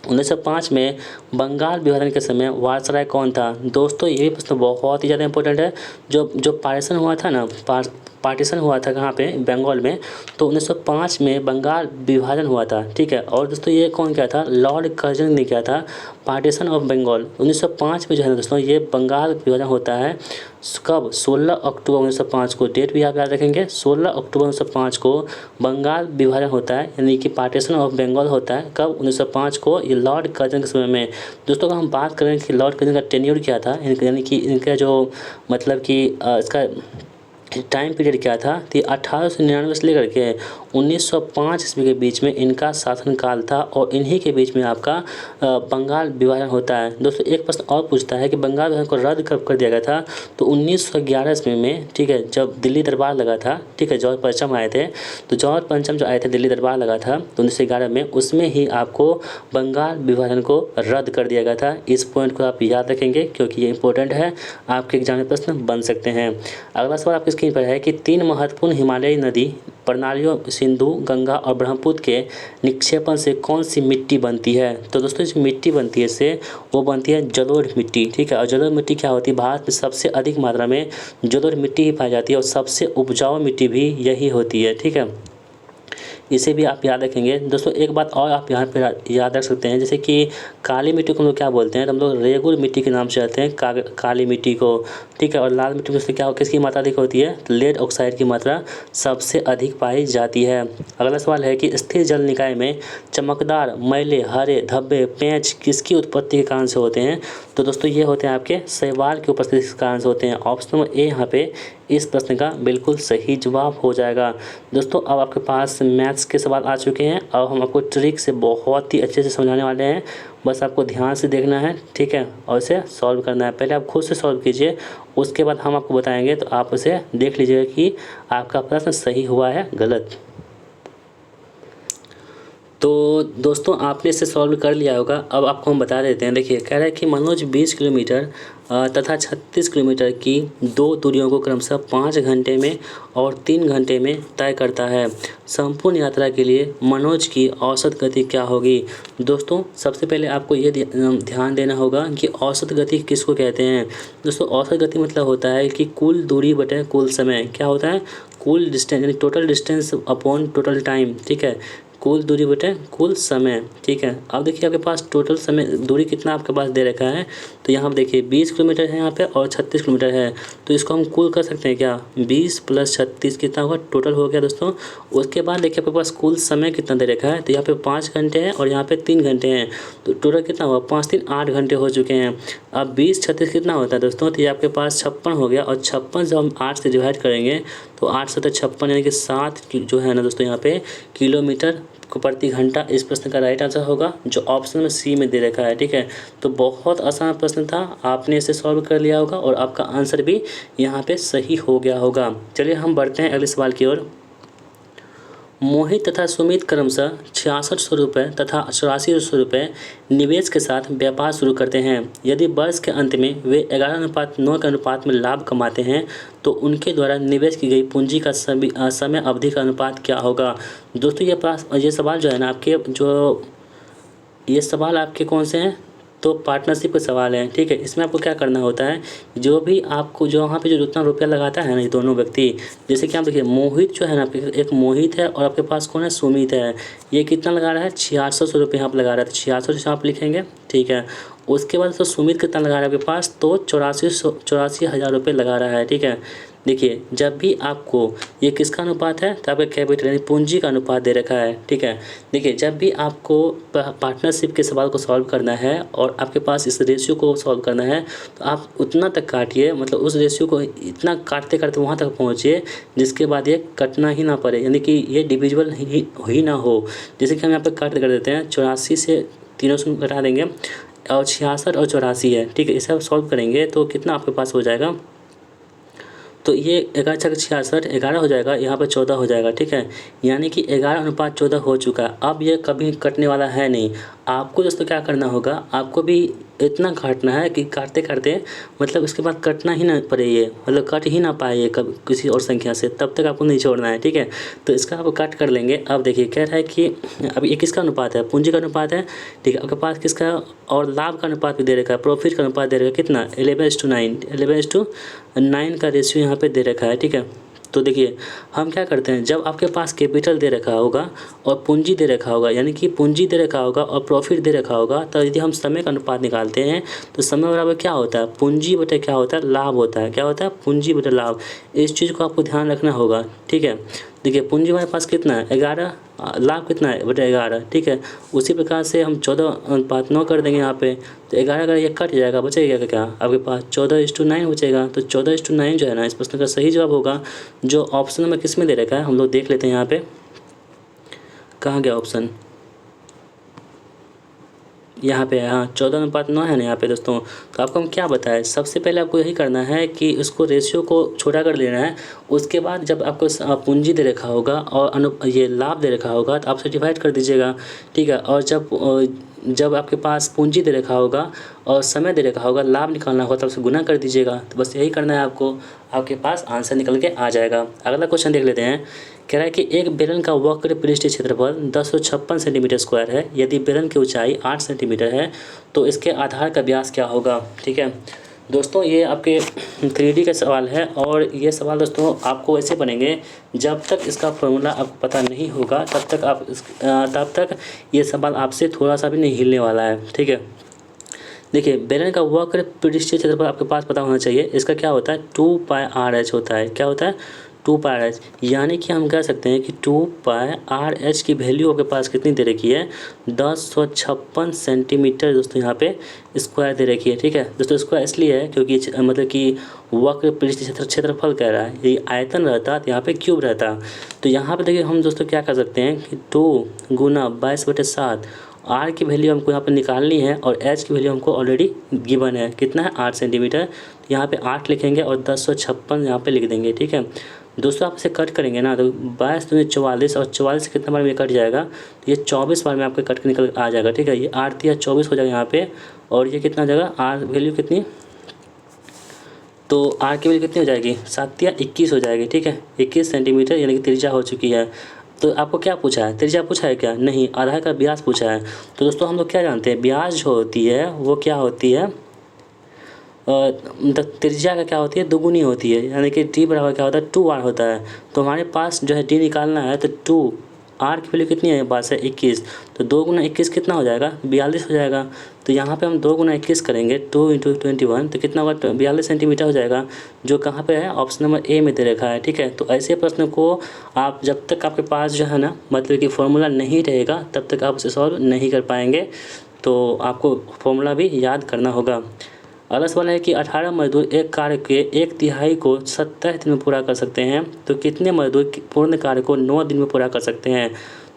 1905 में बंगाल विभाजन के समय वायसराय कौन था? दोस्तों ये प्रश्न बहुत ही ज़्यादा इंपॉर्टेंट है। जो पार्टीशन हुआ था ना, पार्टीशन हुआ था कहाँ पे? बंगाल में। तो 1905 में बंगाल विभाजन हुआ था। ठीक है, और दोस्तों ये कौन किया था? लॉर्ड कर्जन ने किया था पार्टीशन ऑफ बंगाल। 1905 में जो है ना दोस्तों ये बंगाल विभाजन होता है। कब? 16 अक्टूबर 1905 को। डेट भी आप याद रखेंगे, 16 अक्टूबर 1905 को बंगाल विभाजन होता है, यानी कि पार्टीशन ऑफ बंगाल होता है। कब? 1905 को। ये लॉर्ड कर्जन के समय में। दोस्तों अगर हम बात करें कि लॉर्ड कर्जन का टेन्योर क्या था, यानी कि इनका जो मतलब कि इसका टाइम पीरियड क्या था? तो 1899 से लेकर के 1905 ईस्वी के बीच में इनका शासनकाल था और इन्हीं के बीच में आपका बंगाल विभाजन होता है। दोस्तों एक प्रश्न और पूछता है कि बंगाल विभाजन को रद्द कब कर दिया गया था? तो 1911 ईस्वी में। ठीक है, जब दिल्ली दरबार लगा था। ठीक है, जॉर्ज पंचम आए थे। तो जॉर्ज पंचम जो आए थे दिल्ली दरबार लगा था तो 1911 में, उसमें ही आपको बंगाल विभाजन को रद्द कर दिया गया था। इस पॉइंट को आप याद रखेंगे क्योंकि ये इंपॉर्टेंट है, आपके एग्जाम में प्रश्न बन सकते हैं। अगला सवाल आपकी स्क्रीन पर है कि 3 महत्वपूर्ण हिमालयी नदी प्रणालियों सिंधु, गंगा और ब्रह्मपुत्र के निक्षेपण से कौन सी मिट्टी बनती है? तो दोस्तों जो मिट्टी बनती है इससे वो बनती है जलोढ़ मिट्टी। ठीक है, और जलोढ़ मिट्टी क्या होती है? भारत में सबसे अधिक मात्रा में जलोढ़ मिट्टी ही पाई जाती है और सबसे उपजाऊ मिट्टी भी यही होती है। ठीक है, इसे भी आप याद रखेंगे। दोस्तों एक बात और आप यहाँ पे याद रख सकते हैं, जैसे कि काली मिट्टी को हम लोग क्या बोलते हैं? तो हम लोग रेगुर मिट्टी के नाम से जानते हैं काली मिट्टी को। ठीक है, और लाल मिट्टी में से क्या किसकी मात्रा अधिक होती है? तो लेड ऑक्साइड की मात्रा सबसे अधिक पाई जाती है। अगला सवाल है कि स्थिर जल निकाय में चमकदार, मैले, हरे धब्बे, पेंच किसकी उत्पत्ति के कारण से होते हैं? तो दोस्तों ये होते हैं आपके शैवाल की उपस्थिति के कारण से होते हैं। ऑप्शन नंबर ए यहाँ पे इस प्रश्न का बिल्कुल सही जवाब हो जाएगा। दोस्तों अब आपके पास मैथ्स के सवाल आ चुके हैं। अब हम आपको ट्रिक से बहुत ही अच्छे से समझाने वाले हैं, बस आपको ध्यान से देखना है। ठीक है, और इसे सॉल्व करना है। पहले आप खुद से सॉल्व कीजिए, उसके बाद हम आपको बताएंगे, तो आप उसे देख लीजिएगा कि आपका प्रश्न सही हुआ है गलत। तो दोस्तों आपने इसे सॉल्व कर लिया होगा। अब आपको हम बता देते हैं। देखिए कह रहा है कि मनोज 20 किलोमीटर तथा 36 किलोमीटर की 2 दूरियों को क्रमशः 5 घंटे में और 3 घंटे में तय करता है। संपूर्ण यात्रा के लिए मनोज की औसत गति क्या होगी? दोस्तों सबसे पहले आपको ये ध्यान देना होगा कि औसत गति किसको कहते हैं। दोस्तों औसत गति मतलब होता है कि कुल दूरी बटे कुल समय। क्या होता है? कुल डिस्टेंस यानी total distance upon total time. ठीक है, कुल दूरी बटे कुल समय। ठीक है, अब देखिए आपके पास टोटल समय दूरी कितना आपके पास दे रखा है। तो यहाँ पर देखिए 20 किलोमीटर है यहाँ पे और 36 किलोमीटर है। तो इसको हम कुल कर सकते हैं क्या? 20 + 36 कितना होगा? टोटल हो गया दोस्तों। उसके बाद देखिए आपके पास कुल समय कितना दे रखा है। तो यहाँ पे 5 घंटे हैं और यहाँ पे 3 घंटे हैं। तो टोटल कितना हुआ? 5 3 8 घंटे हो चुके हैं। अब 20 36 कितना होता है दोस्तों? तो ये आपके पास 56 हो गया और 56 जब हम 8 से डिवाइड करेंगे तो 8 से 56 यानी कि 7 जो है ना दोस्तों यहाँ पे किलोमीटर प्रति घंटा इस प्रश्न का राइट आंसर होगा, जो ऑप्शन में सी में दे रखा है। ठीक है, तो बहुत आसान प्रश्न था, आपने इसे सॉल्व कर लिया होगा और आपका आंसर भी यहाँ पे सही हो गया होगा। चलिए हम बढ़ते हैं अगले सवाल की ओर। मोहित तथा सुमित क्रमशः 6600 रुपये तथा 8400 रुपये निवेश के साथ व्यापार शुरू करते हैं। यदि वर्ष के अंत में वे 11:9 के अनुपात में लाभ कमाते हैं तो उनके द्वारा निवेश की गई पूंजी का समय अवधि का अनुपात क्या होगा। दोस्तों ये सवाल जो है ना ये सवाल आपके कौन से हैं, तो पार्टनरशिप के सवाल हैं। ठीक है, इसमें आपको क्या करना होता है, जो भी आपको जो वहाँ पे जो जितना रुपया लगाता है ना ये दोनों व्यक्ति, जैसे कि आप देखिए मोहित जो है ना, एक मोहित है और आपके पास कौन है, सुमित है। ये कितना लगा रहा है, 6600 रुपये यहाँ पर लगा रहा है, तो 6600 आप लिखेंगे। ठीक है, उसके बाद तो सुमित कितना लगा रहा है आपके पास, तो 84,000 रुपये लगा रहा है। ठीक है, देखिए जब भी आपको ये किसका अनुपात है, तो आपका कैपिटल यानी पूंजी का अनुपात दे रखा है। ठीक है, देखिए जब भी आपको पार्टनरशिप के सवाल को सॉल्व करना है और आपके पास इस रेशियो को सॉल्व करना है, तो आप उतना तक काटिए, मतलब उस रेशियो को इतना काटते काटते वहाँ तक पहुँचिए जिसके बाद ये कटना ही ना पड़े, यानी कि ये डिविजिबल ही ना हो। जैसे कि हम यहाँ पर काट कर देते हैं, 84 से 300 घटा देंगे और 66 और 84 है। ठीक है, इसे आप सॉल्व करेंगे तो कितना आपके पास हो जाएगा, तो ये 11×66 11 हो जाएगा, यहाँ पर 14 हो जाएगा। ठीक है, यानी कि 11:14 हो चुका है। अब ये कभी कटने वाला है नहीं। आपको दोस्तों क्या करना होगा, आपको भी इतना काटना है कि काटते काटते मतलब उसके बाद कटना ही ना पड़े, ये मतलब कट ही ना पाए ये कब किसी और संख्या से, तब तक आपको नहीं छोड़ना है। ठीक है, तो इसका आप कट कर लेंगे। अब देखिए कह रहा है कि अब ये किसका अनुपात है, पूंजी का अनुपात है। ठीक है, आपके पास किसका और लाभ का अनुपात भी दे रखा है, प्रॉफिट का अनुपात दे रखा है कितना, 11:9 11:9 का रेशियो यहाँ पे दे रखा है। ठीक है, तो देखिए हम क्या करते हैं, जब आपके पास कैपिटल दे रखा होगा और पूंजी दे रखा होगा, यानी कि पूंजी दे रखा होगा और प्रॉफिट दे रखा होगा, तो यदि हम समय का अनुपात निकालते हैं तो समय बराबर क्या होता है, पूंजी बटे क्या होता है, लाभ होता है। क्या होता है, पूंजी बटे लाभ। इस चीज़ को आपको ध्यान रखना होगा। ठीक है, देखिए पूंजी हमारे पास कितना है, 11, लाभ कितना है बटे 11। ठीक है, उसी प्रकार से हम 14:9 कर देंगे यहाँ पे, तो 11 अगर ये कट जाएगा बचेगा क्या आपके पास, 14:9 बचेगा। तो 14:9 जो है ना इस प्रश्न का सही जवाब होगा, जो ऑप्शन नंबर किस में दे रखा है हम लोग देख लेते हैं। यहाँ पे कहाँ गया ऑप्शन, यहाँ पे हाँ 14:9 है ना यहाँ पे दोस्तों। तो आपको हम क्या बताएं, सबसे पहले आपको यही करना है कि उसको रेशियो को छोटा कर लेना है। उसके बाद जब आपको पूंजी दे रखा होगा और ये लाभ दे रखा होगा तो आपसे डिवाइड कर दीजिएगा। ठीक है, और जब आपके पास पूंजी दे रखा होगा और समय दे रखा होगा, लाभ निकालना होगा, तब से गुना कर दीजिएगा। तो बस यही करना है आपको, आपके पास आंसर निकल के आ जाएगा। अगला क्वेश्चन देख लेते हैं। कह रहा है कि एक बेलन का वक्र पृष्ठीय क्षेत्रफल 1056 सेंटीमीटर स्क्वायर है। यदि बेलन की ऊंचाई 8 सेंटीमीटर है तो इसके आधार का व्यास क्या होगा। ठीक है दोस्तों, ये आपके 3D का सवाल है और ये सवाल दोस्तों आपको ऐसे बनेंगे, जब तक इसका फॉर्मूला आपको पता नहीं होगा तब तक ये सवाल आपसे थोड़ा सा भी नहीं हिलने वाला है। ठीक है, देखिए बेलन का वक्र पृष्ठीय क्षेत्रफल आपके पास पता होना चाहिए। इसका क्या होता है, 2πr(h) होता है। क्या होता है, 2πr(h), यानी कि हम कह सकते हैं कि 2πr(h) की वैल्यू आपके पास कितनी दे रखी है, 1056 सेंटीमीटर दोस्तों यहाँ पे स्क्वायर दे रखी है। ठीक है दोस्तों, स्क्वायर इसलिए है क्योंकि मतलब कि वक्र पृष्ठीय क्षेत्रफल कह रहा है, ये आयतन रहता तो यहाँ पे क्यूब रहता। तो यहाँ पे देखिए हम दोस्तों क्या कर सकते हैं कि 2 गुना 22/7, आर की वैल्यू हमको यहाँ पर निकालनी है और एच की वैल्यू हमको ऑलरेडी गिवन है, कितना है 8 सेंटीमीटर। तो यहाँ पे 8 लिखेंगे और 1056 यहाँ पे लिख देंगे। ठीक है दोस्तों, आप इसे कट करेंगे ना तो 22 दूनी 44 और 44 से कितना बार में कट जाएगा, तो ये 24 बार में आपके कट के निकल आ जाएगा। ठीक है, ये 8 या 24 हो जाएगा यहाँ पे, और ये कितना हो जाएगा, आर वैल्यू कितनी, तो आर की वैल्यू कितनी हो जाएगी, 7 या 21 हो जाएगी। ठीक है, 21 सेंटीमीटर यानी कि त्रिज्या हो चुकी है। तो आपको क्या पूछा है, त्रिज्या पूछा है क्या, नहीं, आधार का व्यास पूछा है। तो दोस्तों हम लोग क्या जानते हैं, व्यास जो होती है वो क्या होती है, त्रिज्या का क्या होती है, दोगुनी होती है, यानी कि डी बराबर क्या होता है, 2r होता है। तो हमारे पास जो है डी निकालना है, तो 2r की वैल्यू कितनी है, पास है 21, तो 2 गुना 21 कितना हो जाएगा, 42 हो जाएगा। तो यहाँ पे हम 2 गुना 21 करेंगे, 2 × 21, तो कितना होगा, 42 सेंटीमीटर हो जाएगा, जो कहाँ पे है, ऑप्शन नंबर ए में दे रखा है। ठीक है, तो ऐसे प्रश्न को आप जब तक आपके पास जो है ना मतलब कि फॉर्मूला नहीं रहेगा तब तक आप उसे सॉल्व नहीं कर पाएंगे। तो आपको फॉर्मूला भी याद करना होगा। अगला सवाल है कि 18 मजदूर एक कार्य के 1/3 को 70 दिन में पूरा कर सकते हैं, तो कितने मजदूर पूर्ण कार्य को 9 दिन में पूरा कर सकते हैं।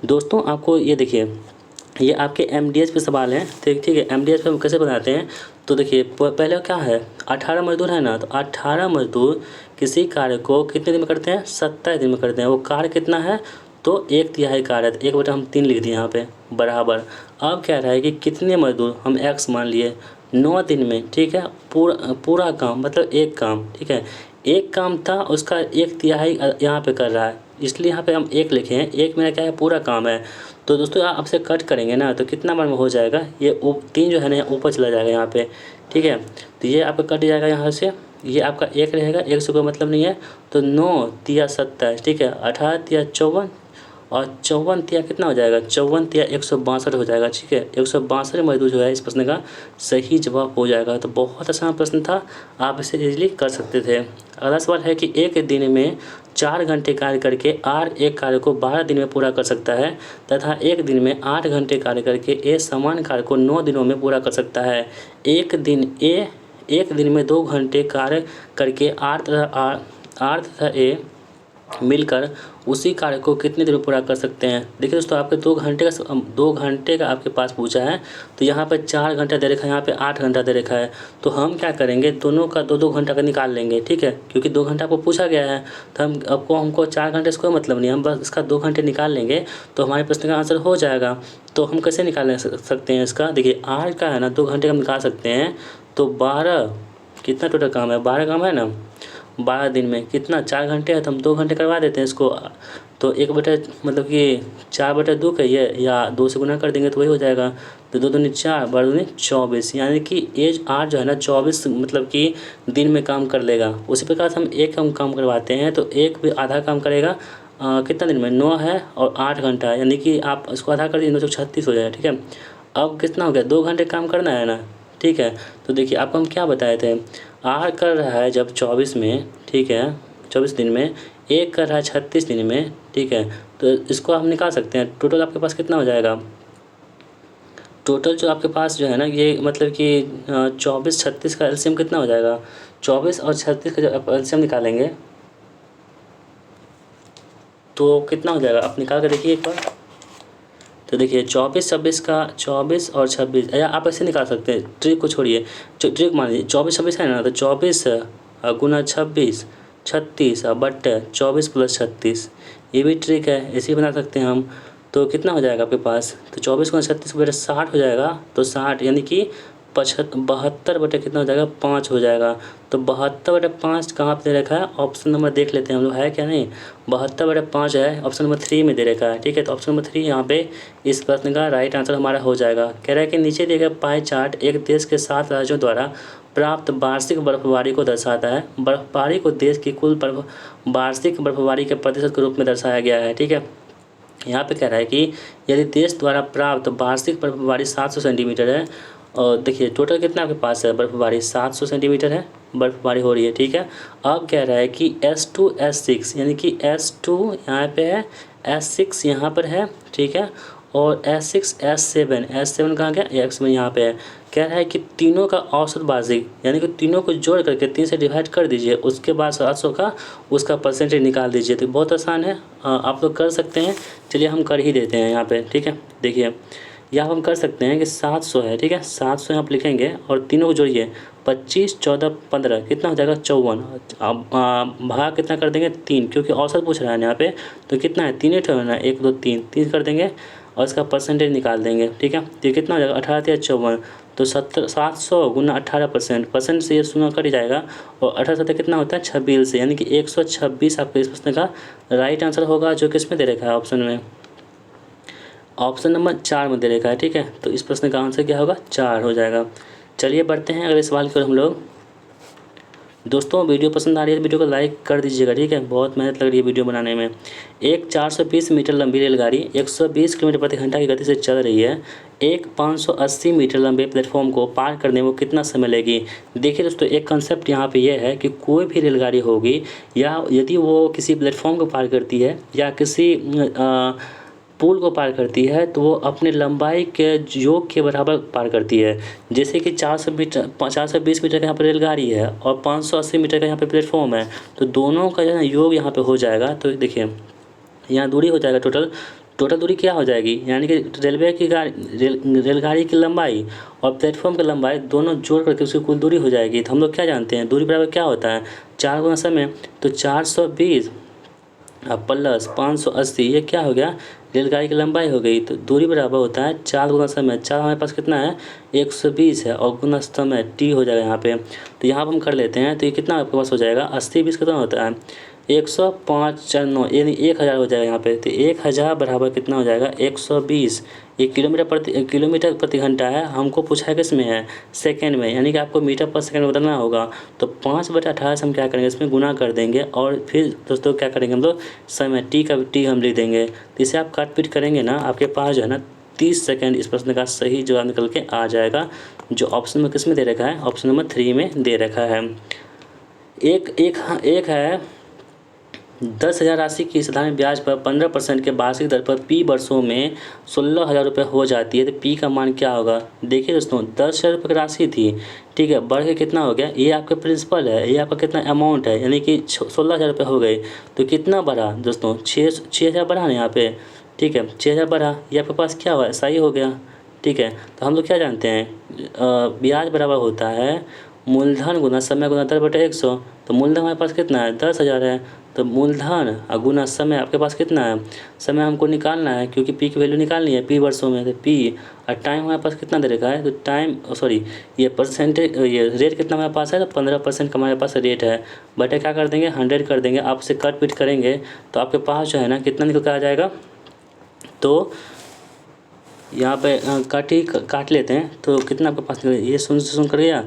दोस्तों आपको ये देखिए, ये आपके MDH पे सवाल है। ठीक है, MDH पे हम कैसे बनाते हैं, तो देखिए पहले क्या है, 18 मजदूर है ना, तो 18 मजदूर किसी कार्य को कितने दिन में करते हैं, 70 दिन में करते हैं। वो कार्य कितना है, तो 1/3 कार्य है, 1/3 हम 3 लिख दिए यहाँ पे बराबर। अब कह रहा है कि कितने मजदूर, हम x मान लिए 9 दिन में, ठीक है, पूरा काम मतलब एक काम, ठीक है, एक काम था उसका 1/3 यहाँ पे कर रहा है, इसलिए यहाँ पे हम 1 लिखे हैं। 1 मेरा क्या है, पूरा काम है। तो दोस्तों आप से कट करेंगे ना तो कितना बार में हो जाएगा, ये 3 जो है ना ऊपर चला जाएगा यहाँ पे, ठीक है। तो ये आपका कट जाएगा यहाँ से, ये आपका 1 रहेगा, 1 से कोई मतलब नहीं है। तो 9 तिया 27, ठीक है, 18 तिया 54 और 54 तिया कितना हो जाएगा, 54 तिया 162 हो जाएगा, ठीक है। 162 मजदूर जो है इस प्रश्न का सही जवाब हो जाएगा। तो बहुत आसान प्रश्न था, आप इसे इजीली कर सकते थे। अगला सवाल है कि एक दिन में 4 घंटे कार्य करके आर एक कार्य को 12 दिन में पूरा कर सकता है तथा एक दिन में 8 घंटे कार्य करके ए समान कार्य को 9 दिनों में पूरा कर सकता है। एक दिन में 2 घंटे कार्य करके आर तथा ए मिलकर उसी कार्य को कितने दिन में पूरा कर सकते हैं। देखिए दोस्तों, आपके 2 घंटे का आपके पास पूछा है, तो यहाँ पे 4 घंटा दे रखा है, यहाँ पे 8 घंटा दे रखा है। तो हम क्या करेंगे, दोनों का 2-2 घंटा का निकाल लेंगे, ठीक है, क्योंकि 2 घंटा आपको पूछा गया है। तो हमको 4 घंटे से कोई मतलब नहीं, हम बस इसका 2 घंटे निकाल लेंगे तो हमारे प्रश्न का आंसर हो जाएगा। तो हम कैसे निकाल सकते हैं इसका, देखिए आर का है ना 2 घंटे का हम निकाल सकते हैं। तो 12 कितना टोटल काम है, 12 काम है ना, 12 दिन में कितना 4 घंटे है, तो हम 2 घंटे करवा देते हैं इसको। तो 1/, मतलब कि 4/2 कहिए या 2 से गुना कर देंगे तो वही हो जाएगा। तो 2 दूनी 4, 12 दूनी 24, यानी कि एज आर जो है ना 24 मतलब कि दिन में काम कर लेगा। उसी प्रकार से हम एक काम करवाते हैं तो एक भी आधा काम करेगा कितना दिन में, 9 है और 8 घंटा है, यानी कि आप इसको आधा कर दीजिए 9 से 36 हो जाएगा, ठीक है। अब कितना हो गया, 2 घंटे काम करना है ना, ठीक है। तो देखिए आपको हम क्या बताए थे, आर कर रहा है जब 24 में, ठीक है, 24 दिन में, एक कर रहा है 36 दिन में, ठीक है। तो इसको हम निकाल सकते हैं। टोटल आपके पास कितना हो जाएगा, टोटल जो आपके पास जो है ना ये मतलब कि 24-36 का एलसीएम कितना हो जाएगा, 24 और 36 का जब आप एलसीएम निकालेंगे तो कितना हो जाएगा, आप निकाल कर देखिए एक बार। तो देखिए 24-26 का 24 और 26, या आप ऐसे निकाल सकते हैं, ट्रिक को छोड़िए, ट्रिक मान लीजिए 24-26 है ना, तो 24 गुना 26 36 बट 24 + 36, ये भी ट्रिक है, ऐसे ही बना सकते हैं हम। तो कितना हो जाएगा आपके पास, तो 24 गुना 36 बटे 60 हो जाएगा। तो 60 यानी कि 72 बटे कितना हो जाएगा, 5 हो जाएगा। तो 72/5 कहाँ पे दे रखा है, ऑप्शन नंबर देख लेते हैं हम लोग, है क्या नहीं, 72/5 है, ऑप्शन नंबर 3 में दे रखा है, ठीक है। तो ऑप्शन नंबर 3 यहाँ पे इस प्रश्न का राइट आंसर हमारा हो जाएगा। कह रहा है कि नीचे दिए गए पाई चार्ट एक देश के 7 राज्यों द्वारा प्राप्त वार्षिक बर्फबारी को दर्शाता है। बर्फबारी को देश की कुल वार्षिक बर्फबारी के प्रतिशत के रूप में दर्शाया गया है, ठीक है। यहाँ पे कह रहा है कि यदि देश द्वारा प्राप्त वार्षिक बर्फबारी 700 सेंटीमीटर है, और देखिए टोटल कितना आपके पास है, बर्फबारी 700 सेंटीमीटर है बर्फबारी हो रही है, ठीक है। अब कह रहा है कि S2 S6 यानी कि S2 यहाँ पे है, S6 यहाँ पर है, ठीक है, और S6 S7 कहाँ गया, X में यहाँ पे है। कह रहा है कि तीनों का औसत वार्षिक, यानी कि तीनों को जोड़ करके 3 से डिवाइड कर दीजिए, उसके बाद 700 का उसका परसेंटेज निकाल दीजिए। तो बहुत आसान है, आप लोग कर सकते हैं। चलिए हम कर ही देते हैं यहाँ पे, ठीक है। देखिए यहाँ हम कर सकते हैं कि 700 है, ठीक है, 700 यहाँ पर लिखेंगे और तीनों को जोड़िए, 25 14 15 कितना हो जाएगा, 54। अब भाग कितना कर देंगे, 3, क्योंकि औसत पूछ रहा है यहाँ पे, तो कितना है, 3 ही ना, 1 2 3 कर देंगे और इसका परसेंटेज निकाल देंगे, ठीक है। तो ये कितना हो जाएगा, 18 या 54, तो 700 गुना 18%, परसेंट से ये शून्य कट जाएगा, और 18 कितना होता है, 26 से, यानी कि 126 आपके इस प्रश्न का राइट आंसर होगा, जो किस में दे रखा है, ऑप्शन में, ऑप्शन नंबर 4 में दे रखा है, ठीक है। तो इस प्रश्न का आंसर क्या होगा, 4 हो जाएगा। चलिए बढ़ते हैं अगले सवाल की ओर हम लोग। दोस्तों वीडियो पसंद आ रही है तो वीडियो को लाइक कर दीजिएगा, ठीक है, बहुत मेहनत लग रही है वीडियो बनाने में। एक 420 मीटर लंबी रेलगाड़ी 120 किलोमीटर प्रति घंटा की गति से चल रही है। एक 580 मीटर लंबे प्लेटफॉर्म को पार करने में कितना समय लेगी। देखिए दोस्तों, एक कंसेप्ट यहाँ पे ये है कि कोई भी रेलगाड़ी होगी, या यदि वो किसी प्लेटफॉर्म को पार करती है या किसी पुल को पार करती है, तो वो अपने लंबाई के योग के बराबर पार करती है। जैसे कि 420 मीटर का यहाँ पर रेलगाड़ी है और 580 मीटर का यहाँ पे प्लेटफॉर्म है, तो दोनों का जो है योग यहाँ पे हो जाएगा। तो देखिए यहाँ दूरी हो जाएगा, टोटल दूरी क्या हो जाएगी, यानी कि रेलगाड़ी की लंबाई और प्लेटफॉर्म की लंबाई दोनों जोड़ करके उसकी कुल दूरी हो जाएगी। तो हम लोग क्या जानते हैं, दूरी बराबर क्या होता है, 4 गुना समय, तो 420 प्लस 580, ये क्या हो गया, रेलगाड़ी की लंबाई हो गई। तो दूरी बराबर होता है 4 गुना समय। 4 हमारे पास कितना है, 120 है, और गुना समय टी हो जाएगा यहाँ पे। तो यहाँ पर हम कर लेते हैं, तो ये कितना आपके पास हो जाएगा, 80 20 कितना होता है, 105 4 9, यानी 1000 हो जाएगा यहाँ पे। तो 1000 बराबर कितना हो जाएगा, 120। ये किलोमीटर प्रति घंटा है, हमको पूछा है किस में है, सेकेंड में, यानी कि आपको मीटर पर सेकेंड बदलना होगा। तो 5/18 से हम क्या करेंगे, इसमें गुना कर देंगे, और फिर दोस्तों क्या करेंगे हम लोग, समय टी का टी हम लिख देंगे। तो इसे आप काट पीट करेंगे ना, आपके पास जो है ना 30 सेकेंड इस प्रश्न का सही जवाब निकल के आ जाएगा, जो ऑप्शन में किस में दे रखा है, ऑप्शन नंबर 3 में दे रखा है। एक है 10,000 राशि की साधारण ब्याज पर 15% के वार्षिक दर पर पी वर्षों में 16,000 रुपये हो जाती है, तो पी का मान क्या होगा। देखिए दोस्तों, 10,000 रुपये की राशि थी, ठीक है, बढ़ के कितना हो गया, ये आपका प्रिंसिपल है, ये आपका कितना अमाउंट है, यानी कि 16,000 रुपये हो गए। तो कितना बढ़ा दोस्तों, 6,000 बढ़ा ना यहाँ पे, ठीक है, 6,000 बढ़ा, ये आपके पास क्या हुआ, सही हो गया, ठीक है। तो हम लोग क्या जानते हैं, ब्याज बराबर होता है मूलधन गुना समय गुना 10/100। तो मूलधन हमारे पास कितना है, 10,000 है, तो मूलधन गुना समय आपके पास कितना है, समय हमको निकालना है, क्योंकि पी की वैल्यू निकालनी है पी वर्षों में। तो पी और टाइम हमारे पास कितना दे रखा है, तो टाइम सॉरी ये परसेंटेज, ये रेट कितना हमारे पास है, तो 15% का हमारे पास रेट है, बटे क्या कर देंगे, 100 कर देंगे। आप उसे कट पीट करेंगे तो आपके पास जो है ना कितना निकल कर आ जाएगा। तो यहाँ पे काट लेते हैं, तो कितना आपके पास निकल, ये सुन कर गया,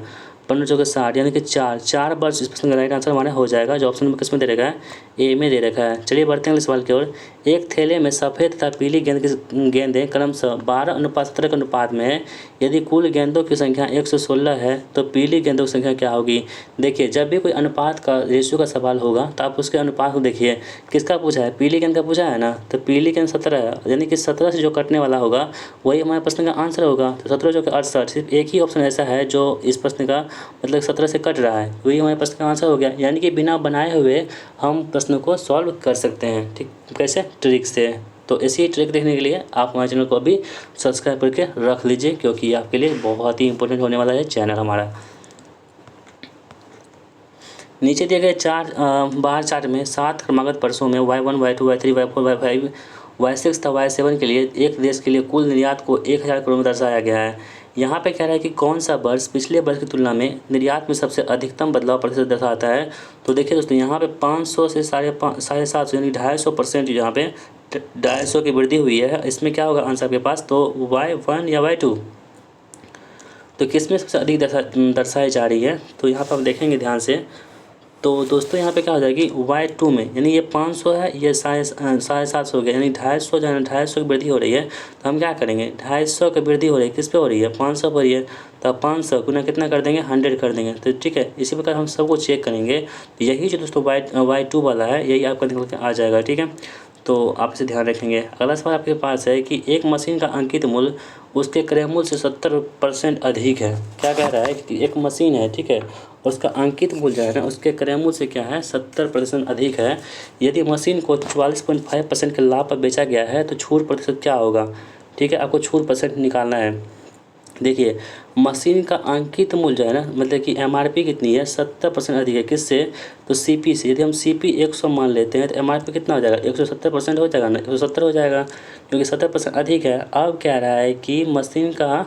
15 चौके 60, यानी कि 4 वर्ष इस प्रश्न का राइट आंसर हमारा हो जाएगा, जो ऑप्शन नंबर किस में दे रखा है, ए में दे रखा है। चलिए बढ़ते हैं अगले सवाल की ओर। एक थैले में सफ़ेद तथा पीली गेंदें क्रमशः 12:17 के अनुपात में है। यदि कुल गेंदों की संख्या 116 है तो पीली गेंदों की संख्या क्या होगी। देखिए, जब भी कोई अनुपात का रेशियो का सवाल होगा तो आप उसके अनुपात को देखिए, किसका पूछा है, पीली गेंद का पूछा है ना, तो पीली गेंद 17 है, यानी कि 17 से जो कटने वाला होगा वही हमारे प्रश्न का आंसर होगा। तो 17 चौके 68, सिर्फ एक ही ऑप्शन ऐसा है जो इस प्रश्न का मतलब 17 से कट रहा है, वही हमारे प्रश्न का आंसर हो गया। यानी कि बिना बनाए हुए हम प्रश्न को सॉल्व कर सकते हैं, ठीक, कैसे, ट्रिक से। तो ऐसी ट्रिक देखने के लिए आप हमारे चैनल को अभी सब्सक्राइब करके रख लीजिए, क्योंकि ये आपके लिए बहुत ही इंपॉर्टेंट होने वाला है चैनल हमारा। नीचे दिए गए बार चार्ट में 7 क्रमागत वर्षों में Y1 Y2 Y3 Y4 Y5 Y6 तथा Y7 के लिए एक देश के लिए कुल निर्यात को 1000 करोड़ में दर्शाया गया है। यहाँ पे कह रहा है कि कौन सा वर्ष पिछले वर्ष की तुलना में निर्यात में सबसे अधिकतम बदलाव प्रतिशत दर्शाता है। तो देखिए दोस्तों, यहाँ पे 500 से 750 यानी 250% यहाँ पे 250 की वृद्धि हुई है। इसमें क्या होगा आंसर आपके पास, तो Y1 या Y2, तो किस में सबसे अधिक दर्शाई जा रही है। तो यहाँ पर हम देखेंगे ध्यान से, तो दोस्तों यहाँ पे क्या हो जाएगी, Y2 में, यानी ये 500 है, ये 750 हो गया, यानी 250 जो है ना, 250 की वृद्धि हो रही है। तो हम क्या करेंगे, 250 की वृद्धि हो रही है, किस पे हो रही है, 500 पर ही है, तो 500 गुना कितना कर देंगे, 100 कर देंगे। तो ठीक है, इसी प्रकार हम सबको चेक करेंगे। यही जो दोस्तों Y2 वाला है, यही आपका निकल के आ जाएगा, ठीक है। तो आप इसे ध्यान रखेंगे। अगला सवाल आपके पास है कि एक मशीन का अंकित मूल्य उसके क्रय मूल्य से 70% अधिक है। क्या कह रहा है कि एक मशीन है, ठीक है, उसका अंकित मूल्य जो है ना, उसके क्रय मूल्य से क्या है, 70% अधिक है। यदि मशीन को 44.5% के लाभ पर बेचा गया है तो छूट प्रतिशत क्या होगा। ठीक है, आपको छूट परसेंट निकालना है। देखिए, मशीन का अंकित मूल्य जो है ना, मतलब कि MRP कितनी है, 70% अधिक है, किससे, तो CP से। यदि हम CP 100 मान लेते हैं तो MRP कितना हो जाएगा, 170% हो जाएगा ना, 170 हो जाएगा, क्योंकि 70% अधिक है। अब कह रहा है कि मशीन का